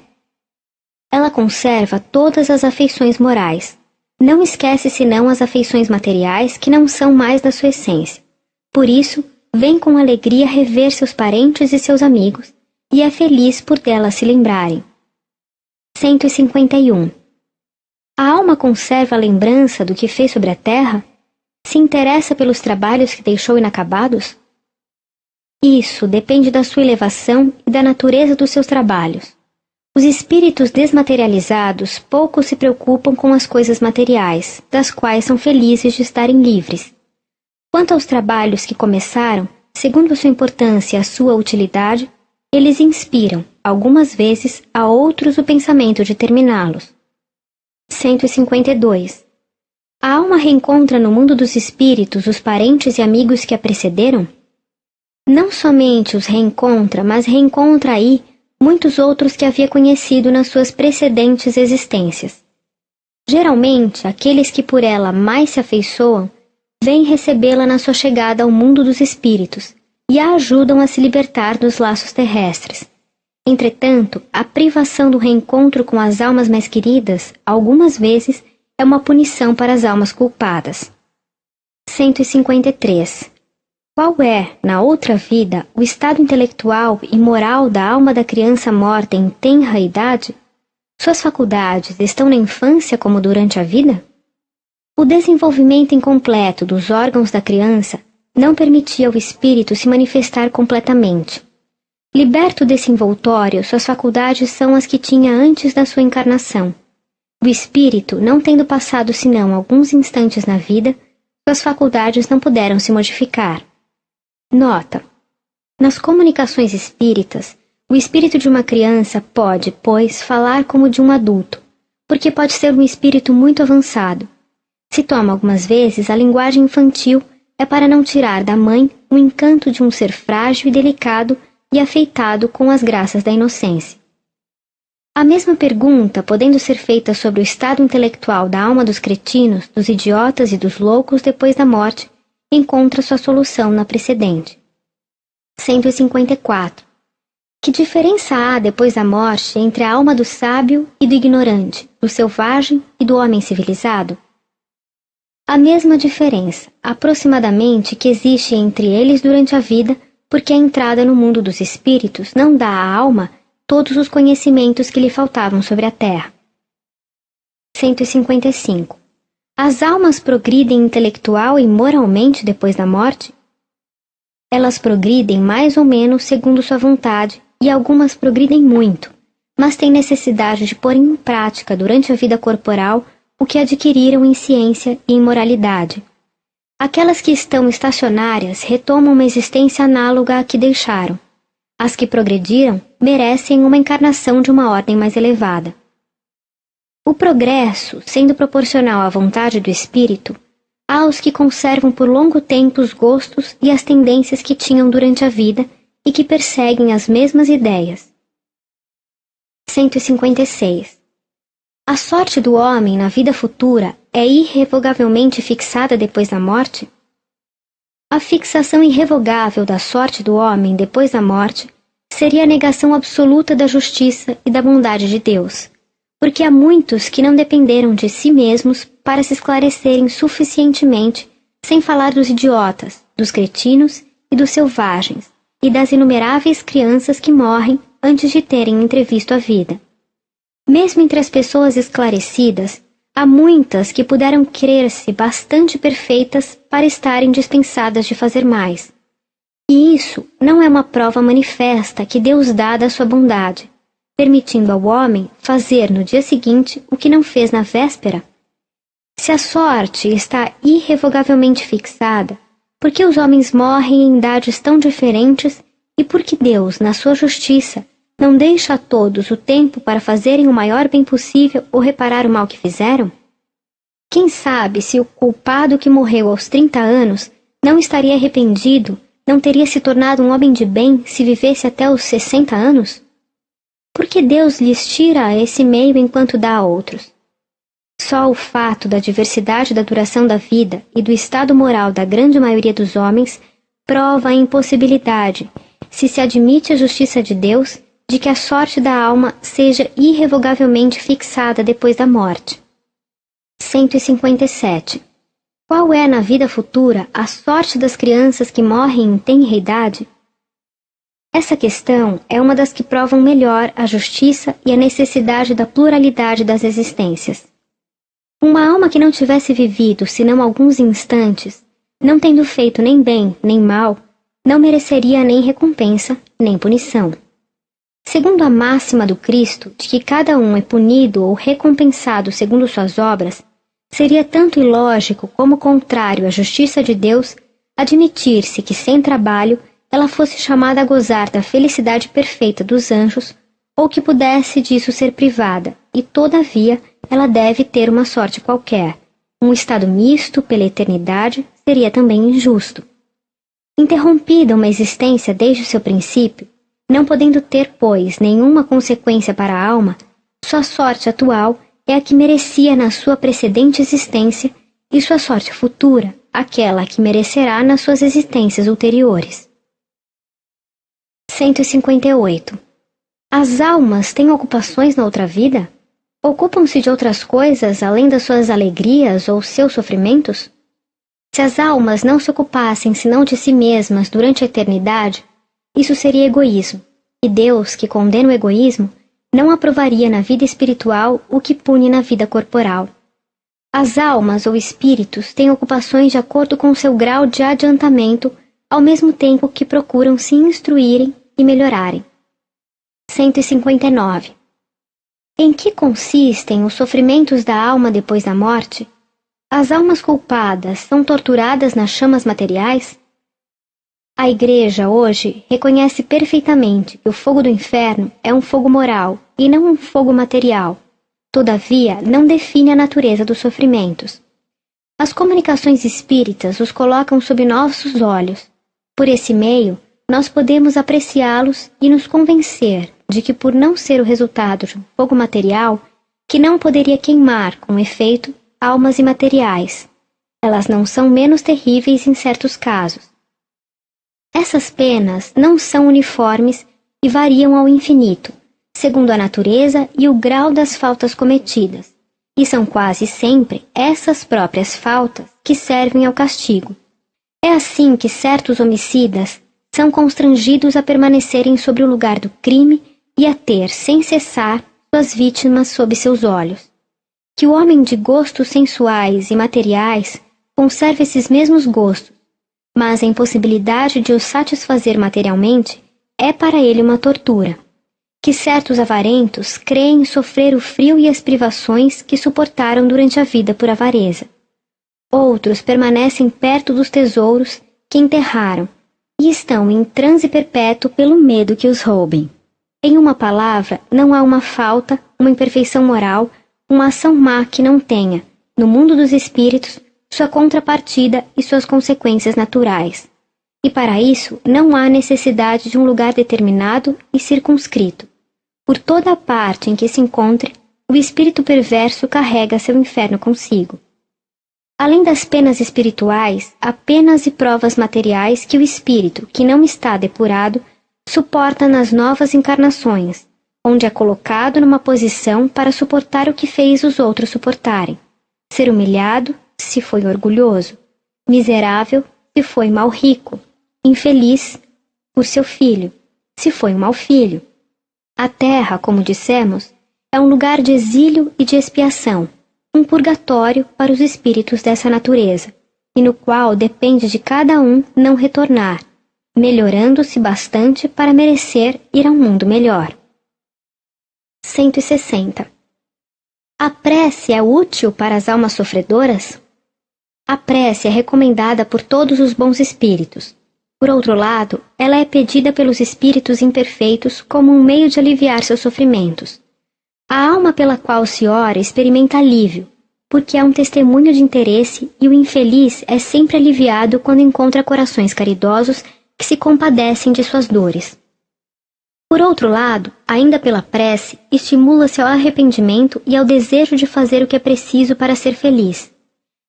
[SPEAKER 1] Ela conserva todas as afeições morais. Não esquece senão as afeições materiais que não são mais da sua essência. Por isso, vem com alegria rever seus parentes e seus amigos, e é feliz por delas se lembrarem. 151. A alma conserva a lembrança do que fez sobre a terra? Se interessa pelos trabalhos que deixou inacabados? Isso depende da sua elevação e da natureza dos seus trabalhos. Os espíritos desmaterializados pouco se preocupam com as coisas materiais, das quais são felizes de estarem livres. Quanto aos trabalhos que começaram, segundo a sua importância e a sua utilidade, eles inspiram, algumas vezes, a outros o pensamento de terminá-los. 152. A alma reencontra no mundo dos espíritos os parentes e amigos que a precederam? Não somente os reencontra, mas reencontra aí muitos outros que havia conhecido nas suas precedentes existências. Geralmente, aqueles que por ela mais se afeiçoam, vêm recebê-la na sua chegada ao mundo dos espíritos e a ajudam a se libertar dos laços terrestres. Entretanto, a privação do reencontro com as almas mais queridas, algumas vezes, é uma punição para as almas culpadas. 153. Qual é, na outra vida, o estado intelectual e moral da alma da criança morta em tenra idade? Suas faculdades estão na infância como durante a vida? O desenvolvimento incompleto dos órgãos da criança não permitia ao espírito se manifestar completamente. Liberto desse envoltório, suas faculdades são as que tinha antes da sua encarnação. O espírito, não tendo passado senão alguns instantes na vida, suas faculdades não puderam se modificar. Nota: nas comunicações espíritas, o espírito de uma criança pode, pois, falar como de um adulto, porque pode ser um espírito muito avançado. Se toma algumas vezes a linguagem infantil, é para não tirar da mãe o encanto de um ser frágil e delicado e afeitado com as graças da inocência. A mesma pergunta, podendo ser feita sobre o estado intelectual da alma dos cretinos, dos idiotas e dos loucos depois da morte, encontra sua solução na precedente. 154. Que diferença há depois da morte entre a alma do sábio e do ignorante, do selvagem e do homem civilizado? A mesma diferença, aproximadamente, que existe entre eles durante a vida, porque a entrada no mundo dos espíritos não dá à alma todos os conhecimentos que lhe faltavam sobre a terra. 155. As almas progridem intelectual e moralmente depois da morte? Elas progridem mais ou menos segundo sua vontade, e algumas progridem muito, mas têm necessidade de pôr em prática durante a vida corporal o que adquiriram em ciência e em moralidade. Aquelas que estão estacionárias retomam uma existência análoga à que deixaram. As que progrediram merecem uma encarnação de uma ordem mais elevada. O progresso, sendo proporcional à vontade do espírito, há os que conservam por longo tempo os gostos e as tendências que tinham durante a vida e que perseguem as mesmas ideias. 156. A sorte do homem na vida futura é irrevogavelmente fixada depois da morte? A fixação irrevogável da sorte do homem depois da morte seria a negação absoluta da justiça e da bondade de Deus, porque há muitos que não dependeram de si mesmos para se esclarecerem suficientemente, sem falar dos idiotas, dos cretinos e dos selvagens, e das inumeráveis crianças que morrem antes de terem entrevisto a vida. Mesmo entre as pessoas esclarecidas, há muitas que puderam crer-se bastante perfeitas para estarem dispensadas de fazer mais. E isso não é uma prova manifesta que Deus dá da sua bondade, permitindo ao homem fazer no dia seguinte o que não fez na véspera? Se a sorte está irrevogavelmente fixada, por que os homens morrem em idades tão diferentes e por que Deus, na sua justiça, não deixa a todos o tempo para fazerem o maior bem possível ou reparar o mal que fizeram? Quem sabe se o culpado que morreu aos 30 anos não estaria arrependido, não teria se tornado um homem de bem se vivesse até os 60 anos? Por que Deus lhes tira esse meio enquanto dá a outros? Só o fato da diversidade da duração da vida e do estado moral da grande maioria dos homens prova a impossibilidade, se se admite a justiça de Deus, de que a sorte da alma seja irrevogavelmente fixada depois da morte. 157. Qual é na vida futura a sorte das crianças que morrem em tenra idade? Essa questão é uma das que provam melhor a justiça e a necessidade da pluralidade das existências. Uma alma que não tivesse vivido senão alguns instantes, não tendo feito nem bem nem mal, não mereceria nem recompensa, nem punição. Segundo a máxima do Cristo, de que cada um é punido ou recompensado segundo suas obras, seria tanto ilógico como contrário à justiça de Deus admitir-se que, sem trabalho, ela fosse chamada a gozar da felicidade perfeita dos anjos, ou que pudesse disso ser privada, e, todavia, ela deve ter uma sorte qualquer. Um estado misto pela eternidade seria também injusto. Interrompida uma existência desde o seu princípio, não podendo ter, pois, nenhuma consequência para a alma, sua sorte atual é a que merecia na sua precedente existência e sua sorte futura, aquela que merecerá nas suas existências ulteriores. 158. As almas têm ocupações na outra vida? Ocupam-se de outras coisas além das suas alegrias ou seus sofrimentos? Se as almas não se ocupassem senão de si mesmas durante a eternidade, isso seria egoísmo, e Deus, que condena o egoísmo, não aprovaria na vida espiritual o que pune na vida corporal. As almas ou espíritos têm ocupações de acordo com seu grau de adiantamento, ao mesmo tempo que procuram se instruírem e melhorarem. 159. Em que consistem os sofrimentos da alma depois da morte? As almas culpadas são torturadas nas chamas materiais? A Igreja, hoje, reconhece perfeitamente que o fogo do inferno é um fogo moral e não um fogo material. Todavia, não define a natureza dos sofrimentos. As comunicações espíritas os colocam sob nossos olhos. Por esse meio, nós podemos apreciá-los e nos convencer de que, por não ser o resultado de um fogo material, que não poderia queimar com efeito almas imateriais, elas não são menos terríveis em certos casos. Essas penas não são uniformes e variam ao infinito, segundo a natureza e o grau das faltas cometidas, e são quase sempre essas próprias faltas que servem ao castigo. É assim que certos homicidas são constrangidos a permanecerem sobre o lugar do crime e a ter, sem cessar, suas vítimas sob seus olhos. Que o homem de gostos sensuais e materiais conserve esses mesmos gostos, mas a impossibilidade de os satisfazer materialmente é para ele uma tortura. Que certos avarentos creem sofrer o frio e as privações que suportaram durante a vida por avareza. Outros permanecem perto dos tesouros que enterraram e estão em transe perpétuo pelo medo que os roubem. Em uma palavra, não há uma falta, uma imperfeição moral, uma ação má que não tenha, no mundo dos espíritos, sua contrapartida e suas consequências naturais. E para isso não há necessidade de um lugar determinado e circunscrito. Por toda a parte em que se encontre, o espírito perverso carrega seu inferno consigo. Além das penas espirituais, há penas e provas materiais que o espírito, que não está depurado, suporta nas novas encarnações, onde é colocado numa posição para suportar o que fez os outros suportarem. Ser humilhado, se foi orgulhoso, miserável, se foi mau rico, infeliz, por seu filho, se foi um mau filho. A terra, como dissemos, é um lugar de exílio e de expiação, um purgatório para os espíritos dessa natureza, e no qual depende de cada um não retornar, melhorando-se bastante para merecer ir a um mundo melhor. 160. A prece é útil para as almas sofredoras? A prece é recomendada por todos os bons espíritos. Por outro lado, ela é pedida pelos espíritos imperfeitos como um meio de aliviar seus sofrimentos. A alma pela qual se ora experimenta alívio, porque é um testemunho de interesse e o infeliz é sempre aliviado quando encontra corações caridosos que se compadecem de suas dores. Por outro lado, ainda pela prece, estimula-se ao arrependimento e ao desejo de fazer o que é preciso para ser feliz.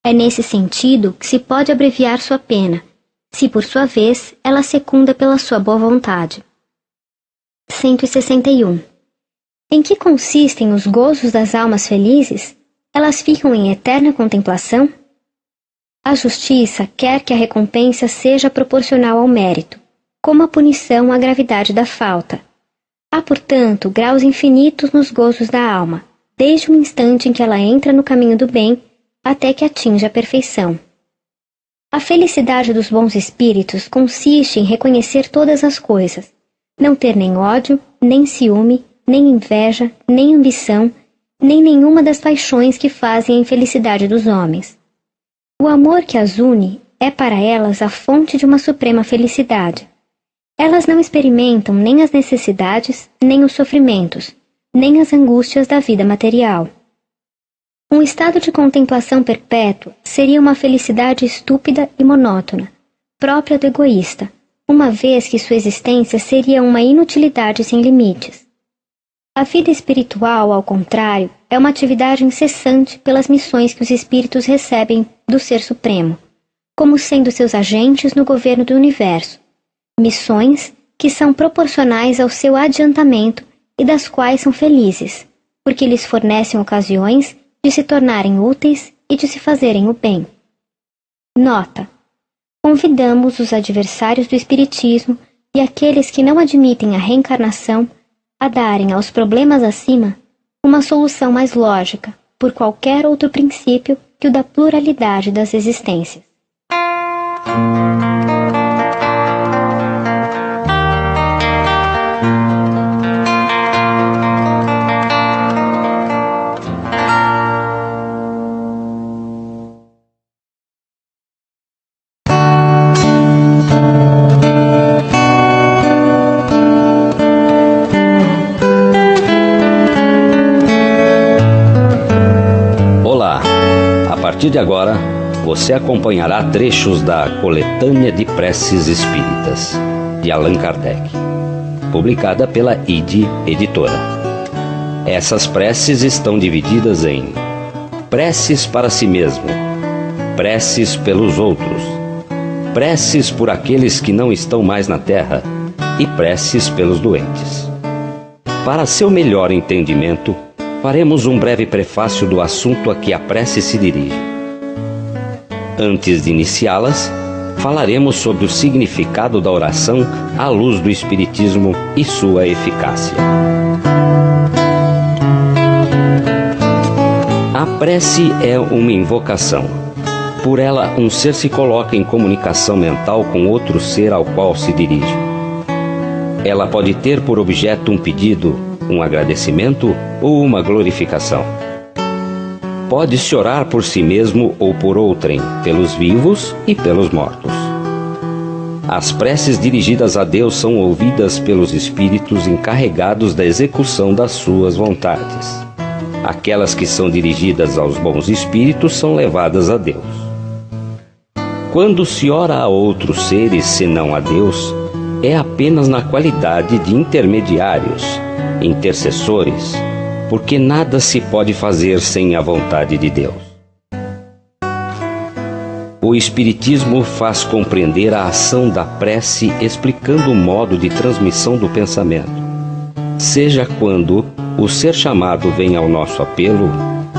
[SPEAKER 1] É nesse sentido que se pode abreviar sua pena, se por sua vez ela secunda pela sua boa vontade. 161. Em que consistem os gozos das almas felizes? Elas ficam em eterna contemplação? A justiça quer que a recompensa seja proporcional ao mérito, como a punição à gravidade da falta. Há, portanto, graus infinitos nos gozos da alma, desde o instante em que ela entra no caminho do bem até que atinja a perfeição. A felicidade dos bons espíritos consiste em reconhecer todas as coisas, não ter nem ódio, nem ciúme, nem inveja, nem ambição, nem nenhuma das paixões que fazem a infelicidade dos homens. O amor que as une é para elas a fonte de uma suprema felicidade. Elas não experimentam nem as necessidades, nem os sofrimentos, nem as angústias da vida material. Um estado de contemplação perpétua seria uma felicidade estúpida e monótona, própria do egoísta, uma vez que sua existência seria uma inutilidade sem limites. A vida espiritual, ao contrário, é uma atividade incessante pelas missões que os espíritos recebem do Ser Supremo, como sendo seus agentes no governo do universo, missões que são proporcionais ao seu adiantamento e das quais são felizes, porque lhes fornecem ocasiões de se tornarem úteis e de se fazerem o bem. Nota: convidamos os adversários do Espiritismo e aqueles que não admitem a reencarnação a darem aos problemas acima uma solução mais lógica, por qualquer outro princípio que o da pluralidade das existências.
[SPEAKER 2] A partir de agora, você acompanhará trechos da Coletânea de Preces Espíritas. de Allan Kardec, publicada pela ID Editora. Essas preces estão divididas em preces para si mesmo, preces pelos outros, preces por aqueles que não estão mais na terra e preces pelos doentes. Para seu melhor entendimento, faremos um breve prefácio do assunto a que a prece se dirige. Antes de iniciá-las, falaremos sobre o significado da oração à luz do Espiritismo e sua eficácia. A prece é uma invocação. Por ela, um ser se coloca em comunicação mental com outro ser ao qual se dirige. Ela pode ter por objeto um pedido, um agradecimento ou uma glorificação. Pode-se orar por si mesmo ou por outrem, pelos vivos e pelos mortos. As preces dirigidas a Deus são ouvidas pelos espíritos encarregados da execução das suas vontades. Aquelas que são dirigidas aos bons espíritos são levadas a Deus. Quando se ora a outros seres senão a Deus, é apenas na qualidade de intermediários, intercessores, porque nada se pode fazer sem a vontade de Deus. O Espiritismo faz compreender a ação da prece explicando o modo de transmissão do pensamento. Seja quando o ser chamado vem ao nosso apelo,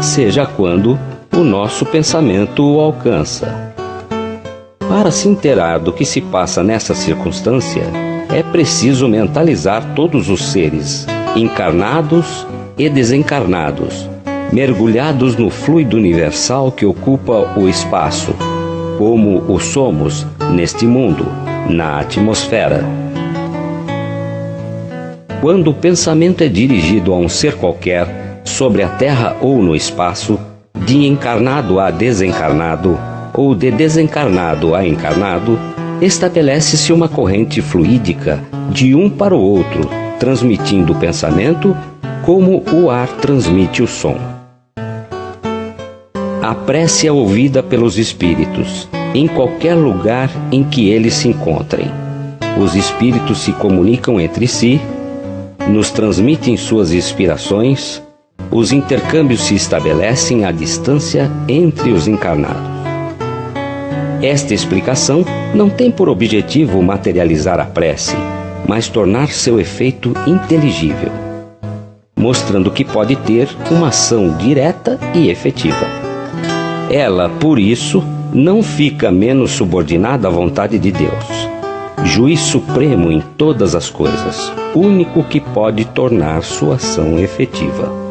[SPEAKER 2] seja quando o nosso pensamento o alcança. Para se inteirar do que se passa nessa circunstância, é preciso mentalizar todos os seres, encarnados e desencarnados, mergulhados no fluido universal que ocupa o espaço, como o somos neste mundo, na atmosfera. Quando o pensamento é dirigido a um ser qualquer, sobre a Terra ou no espaço, de encarnado a desencarnado, ou de desencarnado a encarnado, estabelece-se uma corrente fluídica de um para o outro, transmitindo o pensamento como o ar transmite o som. A prece é ouvida pelos espíritos, em qualquer lugar em que eles se encontrem. Os espíritos se comunicam entre si, nos transmitem suas inspirações, os intercâmbios se estabelecem à distância entre os encarnados. Esta explicação não tem por objetivo materializar a prece, mas tornar seu efeito inteligível, mostrando que pode ter uma ação direta e efetiva. Ela, por isso, não fica menos subordinada à vontade de Deus, juiz supremo em todas as coisas, único que pode tornar sua ação efetiva.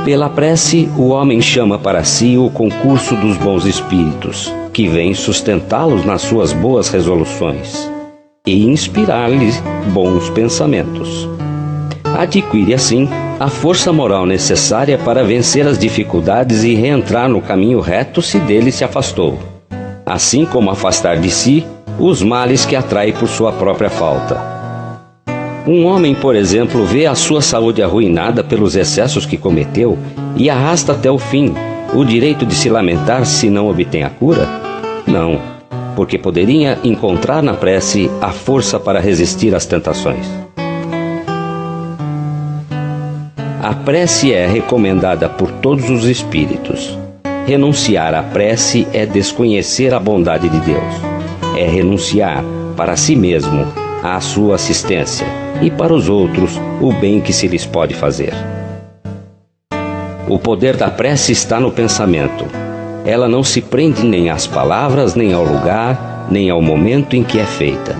[SPEAKER 2] Pela prece, o homem chama para si o concurso dos bons espíritos, que vêm sustentá-los nas suas boas resoluções e inspirar-lhes bons pensamentos. Adquire, assim, a força moral necessária para vencer as dificuldades e reentrar no caminho reto se dele se afastou, assim como afastar de si os males que atrai por sua própria falta. Um homem, por exemplo, vê a sua saúde arruinada pelos excessos que cometeu e arrasta até o fim o direito de se lamentar se não obtém a cura? Não, porque poderia encontrar na prece a força para resistir às tentações. A prece é recomendada por todos os espíritos. Renunciar à prece é desconhecer a bondade de Deus. É renunciar para si mesmo à sua assistência e para os outros o bem que se lhes pode fazer. O poder da prece está no pensamento. Ela não se prende nem às palavras, nem ao lugar, nem ao momento em que é feita.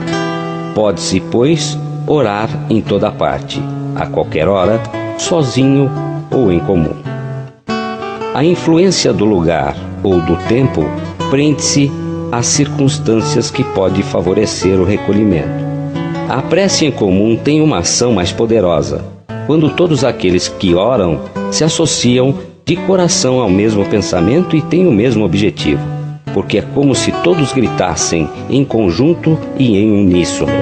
[SPEAKER 2] Pode-se, pois, orar em toda parte, a qualquer hora, sozinho ou em comum. A influência do lugar ou do tempo prende-se às circunstâncias que pode favorecer o recolhimento. A prece em comum tem uma ação mais poderosa, quando todos aqueles que oram se associam de coração ao mesmo pensamento e têm o mesmo objetivo, porque é como se todos gritassem em conjunto e em uníssono.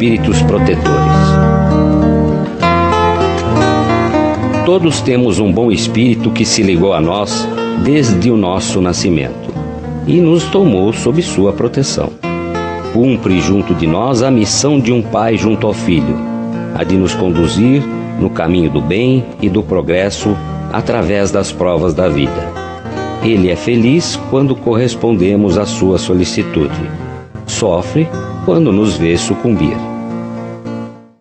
[SPEAKER 2] espíritos protetores. Todos temos um bom espírito que se ligou a nós desde o nosso nascimento e nos tomou sob sua proteção. Cumpre junto de nós a missão de um pai junto ao filho, a de nos conduzir no caminho do bem e do progresso através das provas da vida. Ele é feliz quando correspondemos à sua solicitude. Sofre quando nos vê sucumbir.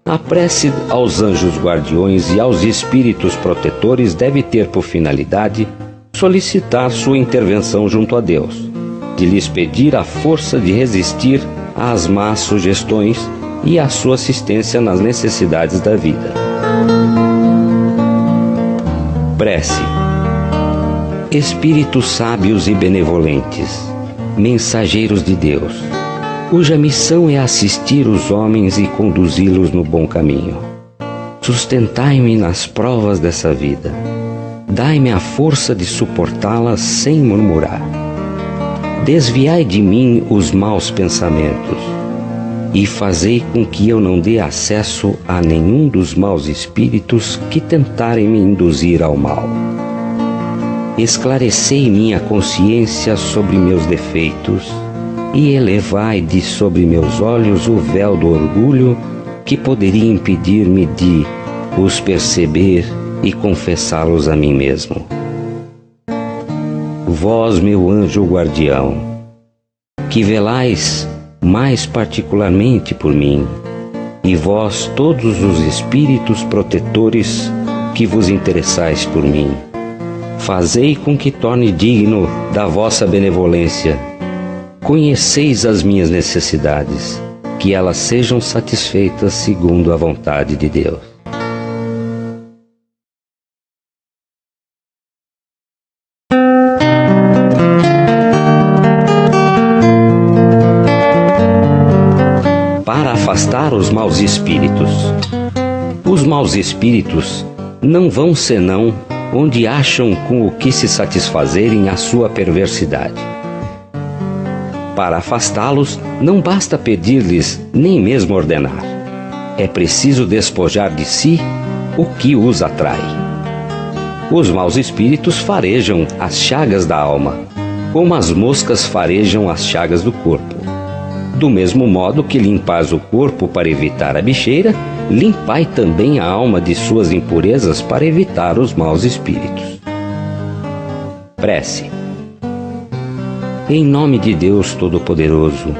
[SPEAKER 2] A prece aos anjos guardiões e aos espíritos protetores deve ter por finalidade solicitar sua intervenção junto a Deus, de lhes pedir a força de resistir às más sugestões e a sua assistência nas necessidades da vida. Prece. Espíritos sábios e benevolentes, mensageiros de Deus, cuja missão é assistir os homens e conduzi-los no bom caminho. Sustentai-me nas provas dessa vida. Dai-me a força de suportá-las sem murmurar. Desviai de mim os maus pensamentos e fazei com que eu não dê acesso a nenhum dos maus espíritos que tentarem me induzir ao mal. Esclarecei minha consciência sobre meus defeitos e elevai de sobre meus olhos o véu do orgulho que poderia impedir-me de os perceber e confessá-los a mim mesmo. Vós, meu anjo guardião, que velais mais particularmente por mim, e vós todos os espíritos protetores que vos interessais por mim, fazei com que torne digno da vossa benevolência. Conheceis as minhas necessidades, que elas sejam satisfeitas segundo a vontade de Deus. Para afastar os maus espíritos. Os maus espíritos não vão senão onde acham com o que se satisfazerem a sua perversidade. Para afastá-los, não basta pedir-lhes, nem mesmo ordenar. É preciso despojar de si o que os atrai. Os maus espíritos farejam as chagas da alma, como as moscas farejam as chagas do corpo. Do mesmo modo que limpais o corpo para evitar a bicheira, limpai também a alma de suas impurezas para evitar os maus espíritos. Prece. Em nome de Deus Todo-Poderoso,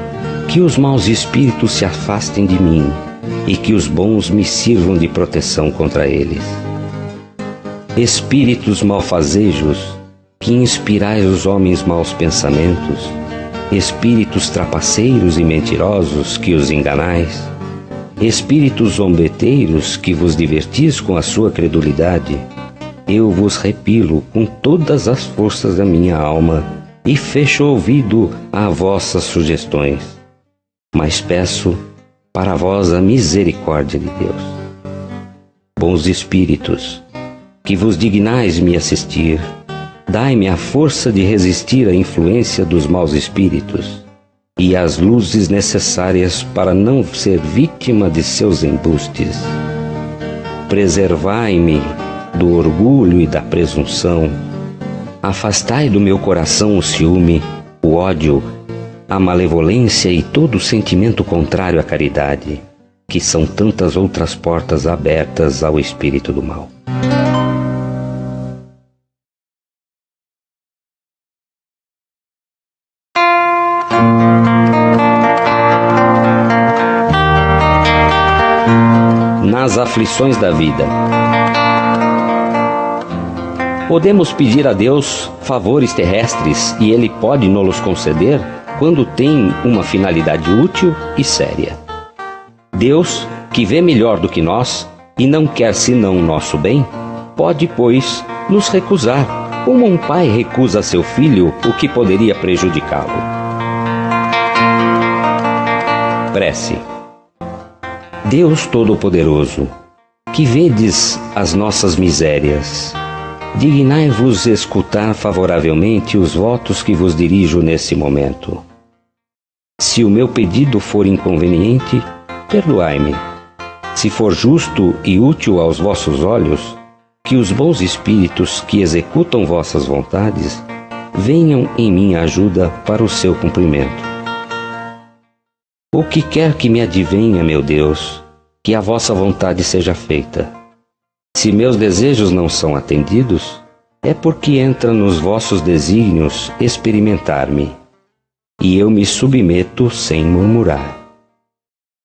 [SPEAKER 2] que os maus espíritos se afastem de mim e que os bons me sirvam de proteção contra eles. Espíritos malfazejos, que inspirais os homens maus pensamentos, espíritos trapaceiros e mentirosos, que os enganais, espíritos zombeteiros, que vos divertis com a sua credulidade, eu vos repilo com todas as forças da minha alma e fecho o ouvido a vossas sugestões, mas peço para vós a misericórdia de Deus. Bons espíritos, que vos dignais me assistir, dai-me a força de resistir à influência dos maus espíritos e as luzes necessárias para não ser vítima de seus embustes. Preservai-me do orgulho e da presunção. Afastai do meu coração o ciúme, o ódio, a malevolência e todo sentimento contrário à caridade, que são tantas outras portas abertas ao espírito do mal. Nas aflições da vida. Podemos pedir a Deus favores terrestres e Ele pode nos conceder quando tem uma finalidade útil e séria. Deus, que vê melhor do que nós e não quer senão o nosso bem, pode, pois, nos recusar, como um pai recusa a seu filho o que poderia prejudicá-lo. Prece. Deus Todo-Poderoso, que vedes as nossas misérias, dignai-vos escutar favoravelmente os votos que vos dirijo nesse momento. Se o meu pedido for inconveniente, perdoai-me. Se for justo e útil aos vossos olhos, que os bons espíritos que executam vossas vontades venham em minha ajuda para o seu cumprimento. O que quer que me advenha, meu Deus, que a vossa vontade seja feita. Se meus desejos não são atendidos, é porque entra nos vossos desígnios experimentar-me, e eu me submeto sem murmurar.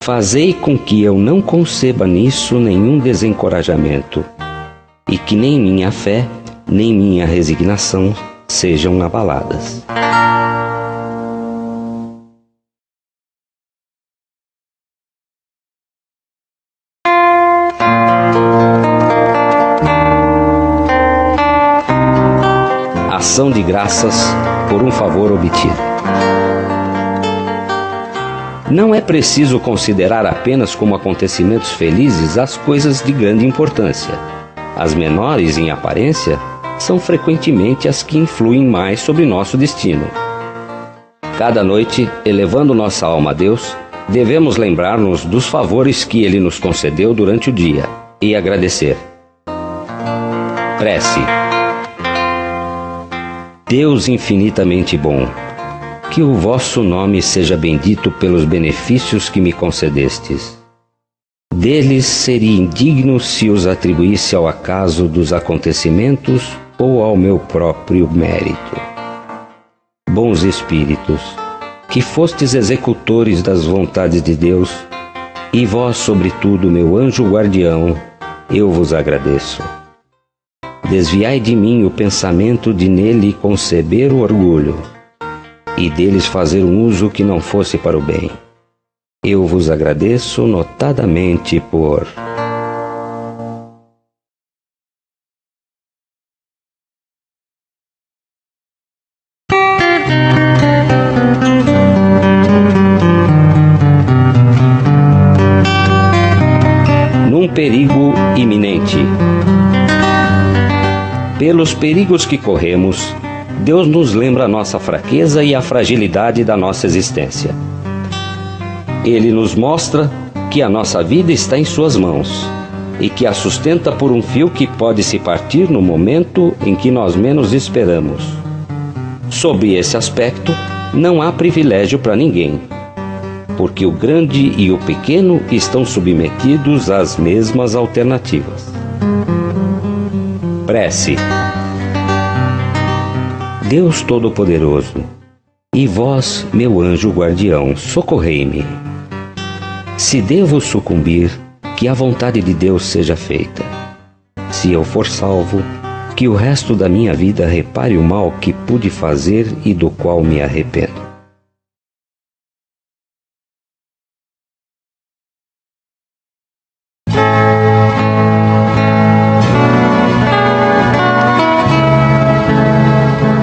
[SPEAKER 2] Fazei com que eu não conceba nisso nenhum desencorajamento, e que nem minha fé, nem minha resignação sejam abaladas. Ação de graças por um favor obtido. Não é preciso considerar apenas como acontecimentos felizes as coisas de grande importância. As menores em aparência são frequentemente as que influem mais sobre nosso destino. Cada noite, elevando nossa alma a Deus, devemos lembrar-nos dos favores que Ele nos concedeu durante o dia e agradecer. Prece. Deus infinitamente bom, que o vosso nome seja bendito pelos benefícios que me concedestes. Deles seria indigno se os atribuísse ao acaso dos acontecimentos ou ao meu próprio mérito. Bons espíritos, que fostes executores das vontades de Deus, e vós, sobretudo, meu anjo guardião, eu vos agradeço. Desviai de mim o pensamento de nele conceber o orgulho, e deles fazer um uso que não fosse para o bem. Eu vos agradeço notadamente por... Num perigo iminente. Pelos perigos que corremos, Deus nos lembra a nossa fraqueza e a fragilidade da nossa existência. Ele nos mostra que a nossa vida está em suas mãos e que a sustenta por um fio que pode se partir no momento em que nós menos esperamos. Sob esse aspecto, não há privilégio para ninguém, porque o grande e o pequeno estão submetidos às mesmas alternativas. Prece. Deus Todo-Poderoso, e vós, meu anjo guardião, socorrei-me. Se devo sucumbir, que a vontade de Deus seja feita. Se eu for salvo, que o resto da minha vida repare o mal que pude fazer e do qual me arrependo.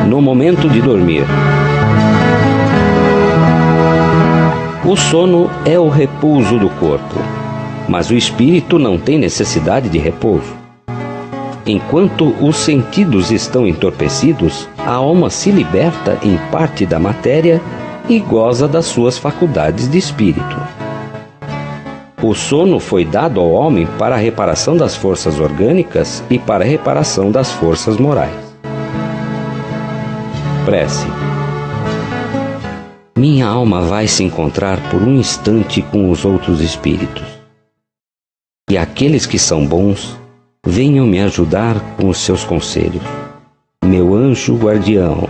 [SPEAKER 2] No momento de dormir. O sono é o repouso do corpo, mas o espírito não tem necessidade de repouso. Enquanto os sentidos estão entorpecidos, a alma se liberta em parte da matéria e goza das suas faculdades de espírito. O sono foi dado ao homem para a reparação das forças orgânicas e para a reparação das forças morais. Prece. Minha alma vai se encontrar por um instante com os outros espíritos. E aqueles que são bons, venham me ajudar com os seus conselhos. Meu anjo guardião,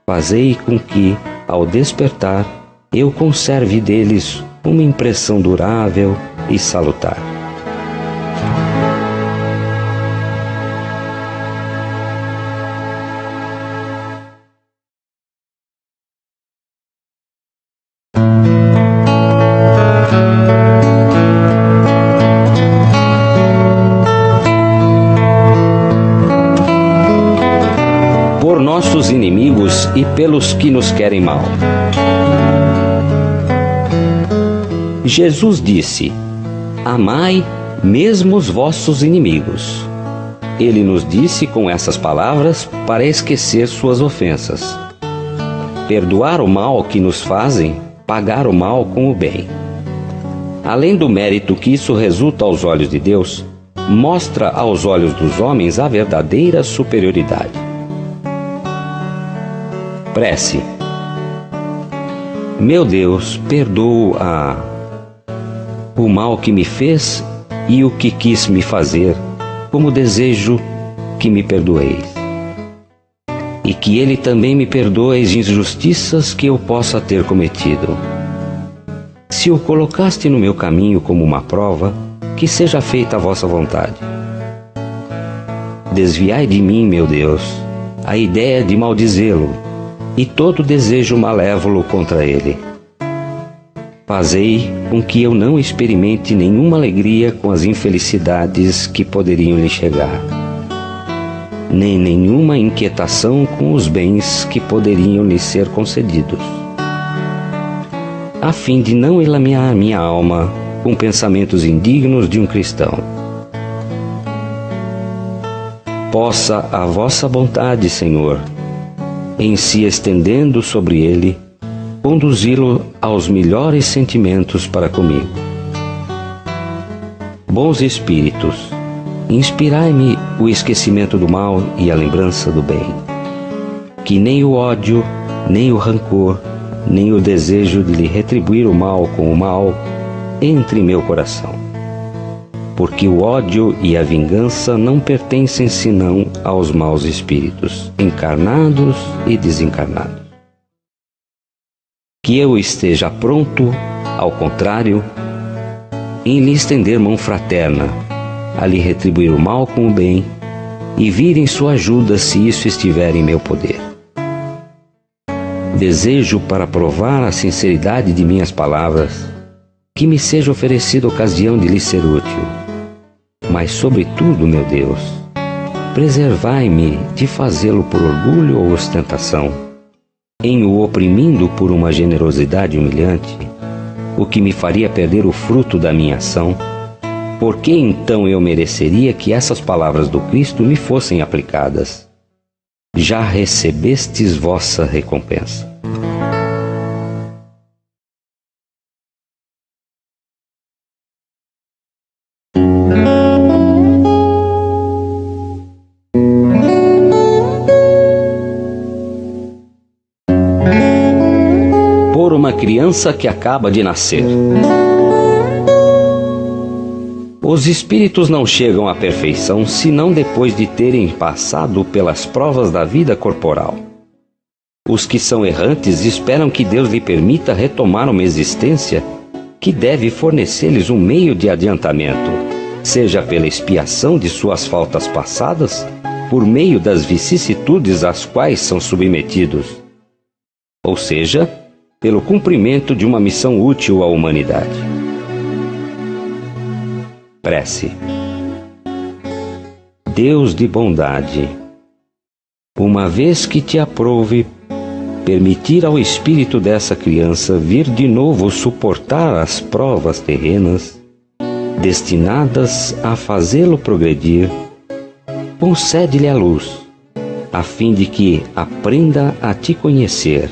[SPEAKER 2] fazei com que, ao despertar, eu conserve deles uma impressão durável e salutar. Por nossos inimigos e pelos que nos querem mal. Jesus disse: amai mesmo os vossos inimigos. Ele nos disse com essas palavras para esquecer suas ofensas. Perdoar o mal que nos fazem, pagar o mal com o bem. além do mérito que isso resulta aos olhos de Deus, mostra aos olhos dos homens a verdadeira superioridade. Prece. Meu Deus, perdoa o mal que me fez e o que quis me fazer, como desejo que me perdoeis. E que Ele também me perdoe as injustiças que eu possa ter cometido. Se o colocaste no meu caminho como uma prova, que seja feita a vossa vontade. Desviai de mim, meu Deus, a ideia de maldizê-lo e todo desejo malévolo contra ele. Fazei com que eu não experimente nenhuma alegria com as infelicidades que poderiam lhe chegar, nem nenhuma inquietação com os bens que poderiam lhe ser concedidos, a fim de não enlamear minha alma com pensamentos indignos de um cristão. Possa a vossa bondade, Senhor, em se estendendo sobre ele, conduzi-lo aos melhores sentimentos para comigo. Bons Espíritos, inspirai-me o esquecimento do mal e a lembrança do bem. Que nem o ódio, nem o rancor, nem o desejo de lhe retribuir o mal com o mal entre em meu coração. Porque o ódio e a vingança não pertencem senão aos maus espíritos, encarnados e desencarnados. Que eu esteja pronto, ao contrário, em lhe estender mão fraterna, a lhe retribuir o mal com o bem e vir em sua ajuda se isso estiver em meu poder. Desejo, para provar a sinceridade de minhas palavras, que me seja oferecida ocasião de lhe ser útil. Mas, sobretudo, meu Deus, preservai-me de fazê-lo por orgulho ou ostentação, em o oprimindo por uma generosidade humilhante, o que me faria perder o fruto da minha ação. Por que então eu mereceria que essas palavras do Cristo me fossem aplicadas? Já recebestes vossa recompensa. Por uma criança que acaba de nascer. Os espíritos não chegam à perfeição senão depois de terem passado pelas provas da vida corporal. Os que são errantes esperam que Deus lhe permita retomar uma existência que deve fornecer-lhes um meio de adiantamento, seja pela expiação de suas faltas passadas, por meio das vicissitudes às quais são submetidos, ou seja, pelo cumprimento de uma missão útil à humanidade. Prece. Deus de bondade, uma vez que te aprouve permitir ao espírito dessa criança vir de novo suportar as provas terrenas destinadas a fazê-lo progredir, concede-lhe a luz, a fim de que aprenda a te conhecer,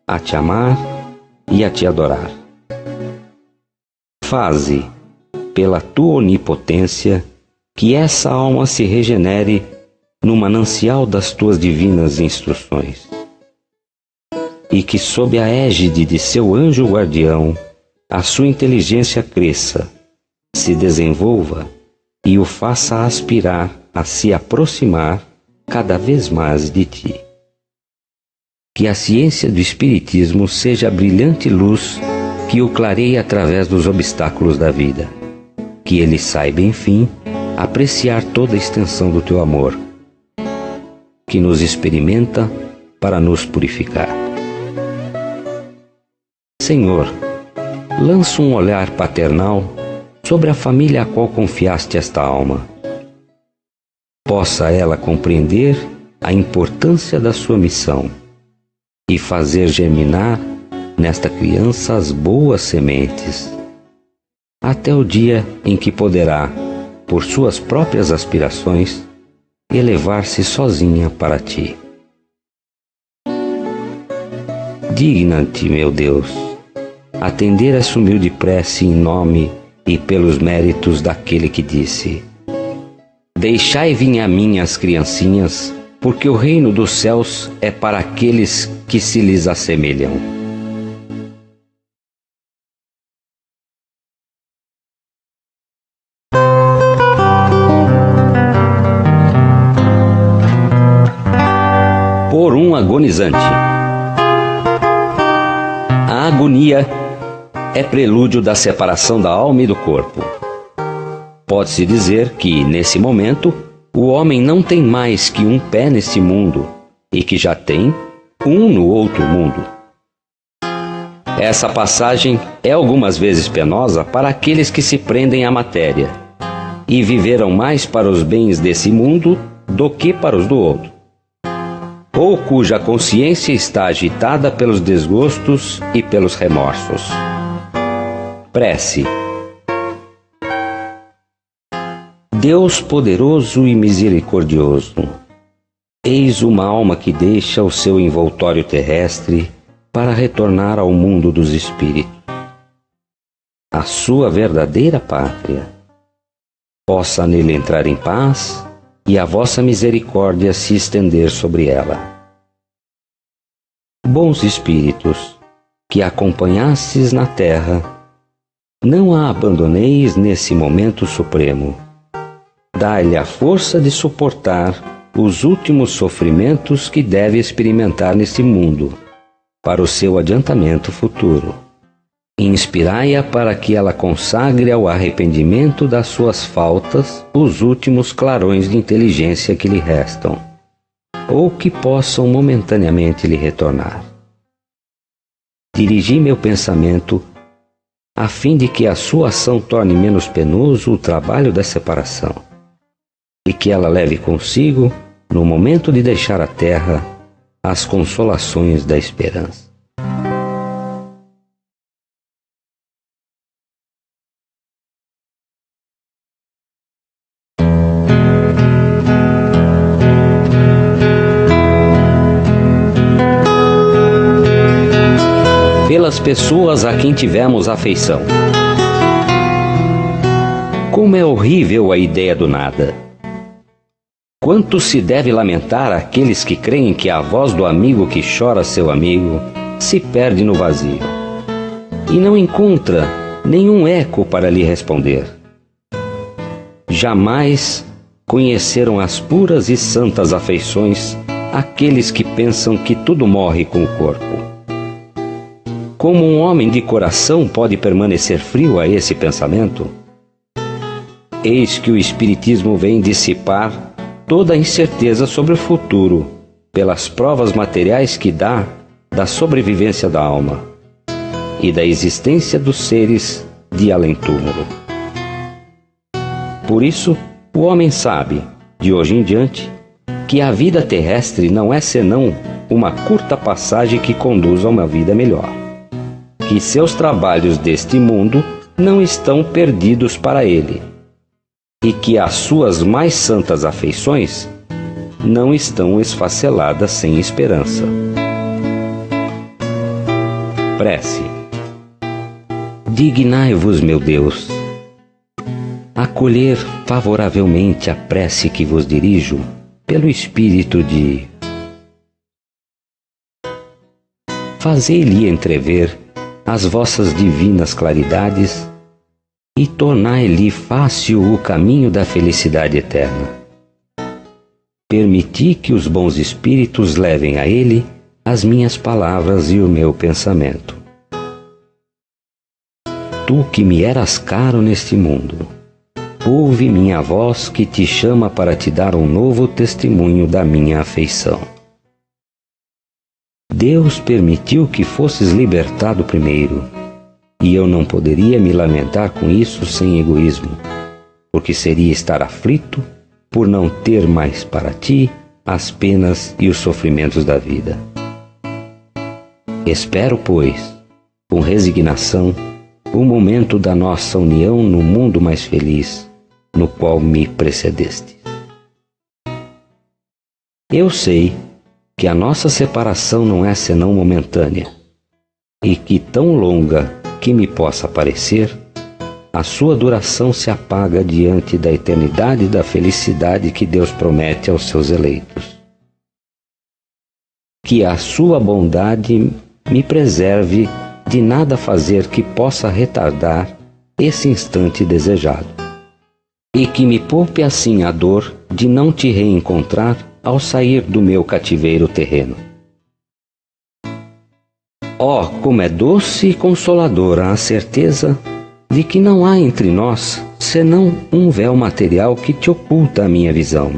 [SPEAKER 2] a te amar e a te adorar. Faze, pela tua onipotência, que essa alma se regenere no manancial das tuas divinas instruções, e que sob a égide de seu anjo guardião a sua inteligência cresça, se desenvolva e o faça aspirar a se aproximar cada vez mais de ti. Que a ciência do Espiritismo seja a brilhante luz que o clareie através dos obstáculos da vida. Que ele saiba, enfim, apreciar toda a extensão do teu amor, que nos experimenta para nos purificar. Senhor, lança um olhar paternal sobre a família a qual confiaste esta alma. Possa ela compreender a importância da sua missão e fazer germinar nesta criança as boas sementes, até o dia em que poderá, por suas próprias aspirações, elevar-se sozinha para ti. Digna-te, meu Deus, atender essa humilde prece em nome e pelos méritos daquele que disse: Deixai vir a mim as criancinhas, porque o reino dos céus é para aqueles que se lhes assemelham. Por um agonizante. A agonia é prelúdio da separação da alma e do corpo. Pode-se dizer que, nesse momento, o homem não tem mais que um pé neste mundo e que já tem um no outro mundo. Essa passagem é algumas vezes penosa para aqueles que se prendem à matéria e viveram mais para os bens desse mundo do que para os do outro, ou cuja consciência está agitada pelos desgostos e pelos remorsos. Prece. Deus poderoso e misericordioso, eis uma alma que deixa o seu envoltório terrestre para retornar ao mundo dos espíritos, a sua verdadeira pátria. Possa nele entrar em paz e a vossa misericórdia se estender sobre ela. Bons espíritos, que acompanhastes na terra, não a abandoneis nesse momento supremo. Dai-lhe a força de suportar os últimos sofrimentos que deve experimentar neste mundo, para o seu adiantamento futuro. Inspirai-a para que ela consagre ao arrependimento das suas faltas os últimos clarões de inteligência que lhe restam, ou que possam momentaneamente lhe retornar. Dirigi meu pensamento a fim de que a sua ação torne menos penoso o trabalho da separação, e que ela leve consigo, no momento de deixar a terra, as consolações da esperança. Pelas pessoas a quem tivemos afeição. Como é horrível a ideia do nada! Quanto se deve lamentar aqueles que creem que a voz do amigo que chora seu amigo se perde no vazio e não encontra nenhum eco para lhe responder. Jamais conheceram as puras e santas afeições aqueles que pensam que tudo morre com o corpo. Como um homem de coração pode permanecer frio a esse pensamento? Eis que o Espiritismo vem dissipar toda a incerteza sobre o futuro pelas provas materiais que dá da sobrevivência da alma e da existência dos seres de além-túmulo. Por isso, o homem sabe, de hoje em diante, que a vida terrestre não é senão uma curta passagem que conduz a uma vida melhor, que seus trabalhos deste mundo não estão perdidos para ele, e que as suas mais santas afeições não estão esfaceladas sem esperança. Prece. Dignai-vos, meu Deus, acolher favoravelmente a prece que vos dirijo pelo espírito de... Fazei-lhe entrever as vossas divinas claridades e tornai-lhe fácil o caminho da felicidade eterna. Permiti que os bons espíritos levem a ele as minhas palavras e o meu pensamento. Tu que me eras caro neste mundo, ouve minha voz que te chama para te dar um novo testemunho da minha afeição. Deus permitiu que fosses libertado primeiro, e eu não poderia me lamentar com isso sem egoísmo, porque seria estar aflito por não ter mais para ti as penas e os sofrimentos da vida. Espero, pois, com resignação, o momento da nossa união no mundo mais feliz, no qual me precedeste. Eu sei que a nossa separação não é senão momentânea, e que tão longa que me possa parecer, a sua duração se apaga diante da eternidade da felicidade que Deus promete aos seus eleitos. Que a sua bondade me preserve de nada fazer que possa retardar esse instante desejado, e que me poupe assim a dor de não te reencontrar ao sair do meu cativeiro terreno. Oh, como é doce e consoladora a certeza de que não há entre nós senão um véu material que te oculta a minha visão.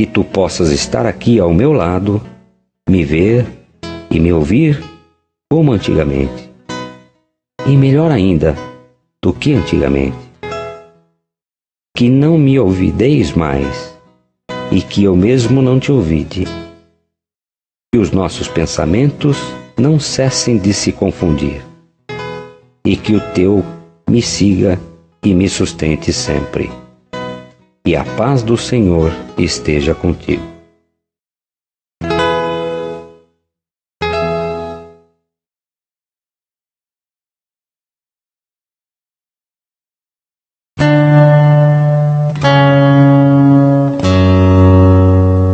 [SPEAKER 2] Que tu possas estar aqui ao meu lado, me ver e me ouvir como antigamente, e melhor ainda do que antigamente. Que não me ouvideis mais, e que eu mesmo não te ouvide. Que os nossos pensamentos não cessem de se confundir, e que o teu me siga e me sustente sempre. E a paz do Senhor esteja contigo.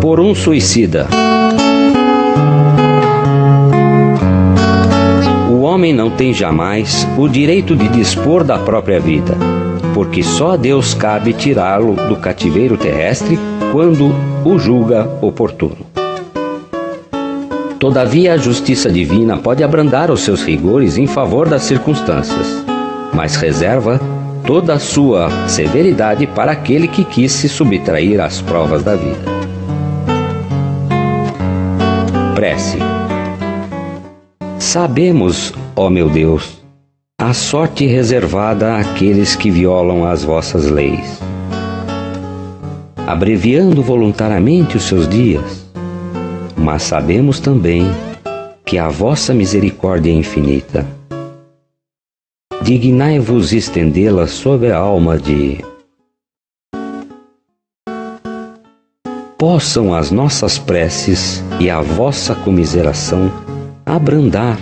[SPEAKER 2] Por um suicida. O homem não tem jamais o direito de dispor da própria vida, porque só a Deus cabe tirá-lo do cativeiro terrestre quando o julga oportuno. Todavia, a justiça divina pode abrandar os seus rigores em favor das circunstâncias, mas reserva toda a sua severidade para aquele que quis se subtrair às provas da vida. Prece. Sabemos, ó meu Deus, a sorte reservada àqueles que violam as vossas leis, abreviando voluntariamente os seus dias, mas sabemos também que a vossa misericórdia é infinita. Dignai-vos estendê-la sobre a alma de... Possam as nossas preces e a vossa comiseração abrandar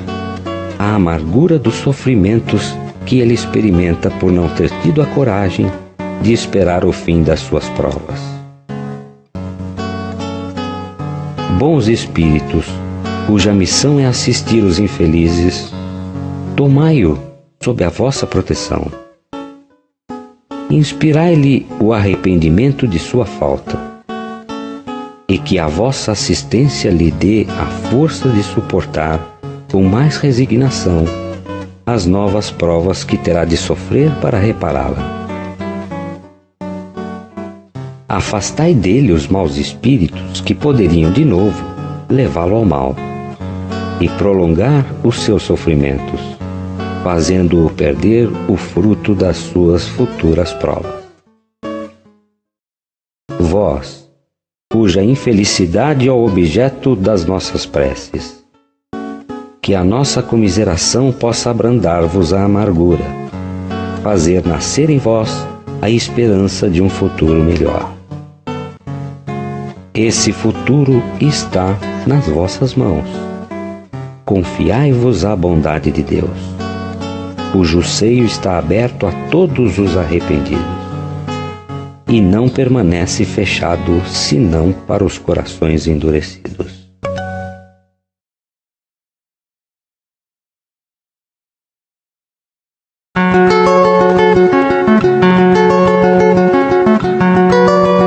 [SPEAKER 2] a amargura dos sofrimentos que ele experimenta por não ter tido a coragem de esperar o fim das suas provas. Bons espíritos, cuja missão é assistir os infelizes, tomai-o sob a vossa proteção. Inspirai-lhe o arrependimento de sua falta, e que a vossa assistência lhe dê a força de suportar com mais resignação as novas provas que terá de sofrer para repará-la. Afastai dele os maus espíritos que poderiam de novo levá-lo ao mal e prolongar os seus sofrimentos, fazendo-o perder o fruto das suas futuras provas. Vós, cuja infelicidade é o objeto das nossas preces, que a nossa comiseração possa abrandar-vos a amargura, fazer nascer em vós a esperança de um futuro melhor. Esse futuro está nas vossas mãos. Confiai-vos à bondade de Deus, cujo seio está aberto a todos os arrependidos, e não permanece fechado senão para os corações endurecidos.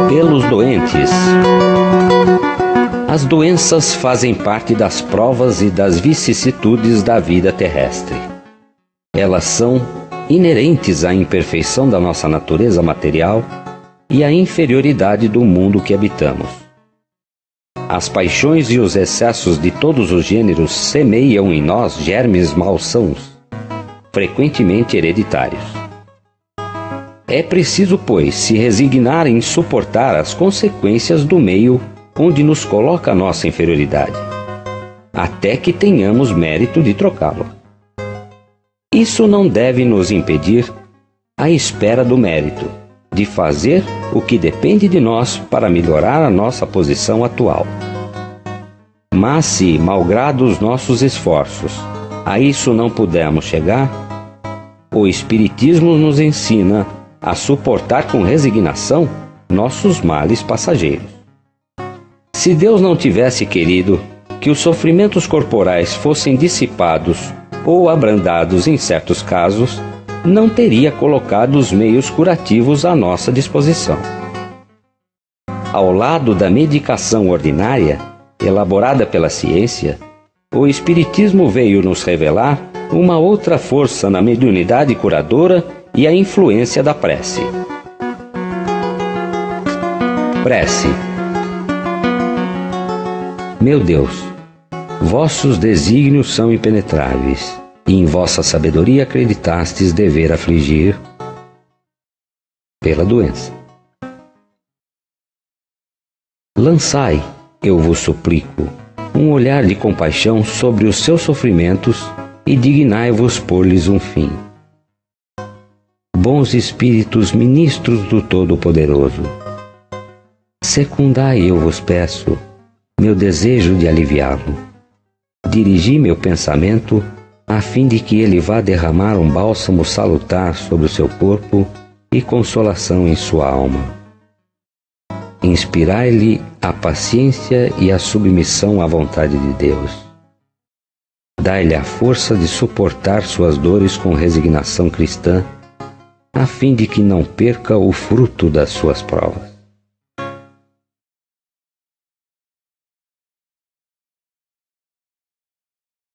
[SPEAKER 2] Pelos doentes. As doenças fazem parte das provas e das vicissitudes da vida terrestre. Elas são inerentes à imperfeição da nossa natureza material e à inferioridade do mundo que habitamos. As paixões e os excessos de todos os gêneros semeiam em nós germes malsãos, frequentemente hereditários. É preciso, pois, se resignar em suportar as consequências do meio onde nos coloca a nossa inferioridade, até que tenhamos mérito de trocá-lo. Isso não deve nos impedir, à espera do mérito, de fazer o que depende de nós para melhorar a nossa posição atual. Mas se, malgrado os nossos esforços, a isso não pudermos chegar, o Espiritismo nos ensina a suportar com resignação nossos males passageiros. Se Deus não tivesse querido que os sofrimentos corporais fossem dissipados ou abrandados em certos casos, não teria colocado os meios curativos à nossa disposição. Ao lado da medicação ordinária, elaborada pela ciência, o Espiritismo veio nos revelar uma outra força na mediunidade curadora e a influência da prece. Prece. Meu Deus, vossos desígnios são impenetráveis, e em vossa sabedoria acreditastes dever afligir pela doença. Lançai, eu vos suplico, um olhar de compaixão sobre os seus sofrimentos e dignai-vos pôr-lhes um fim. Bons Espíritos, ministros do Todo-Poderoso, secundai, eu vos peço, meu desejo de aliviá-lo. Dirigi meu pensamento a fim de que ele vá derramar um bálsamo salutar sobre o seu corpo e consolação em sua alma. Inspirai-lhe a paciência e a submissão à vontade de Deus. Dai-lhe a força de suportar suas dores com resignação cristã, a fim de que não perca o fruto das suas provas.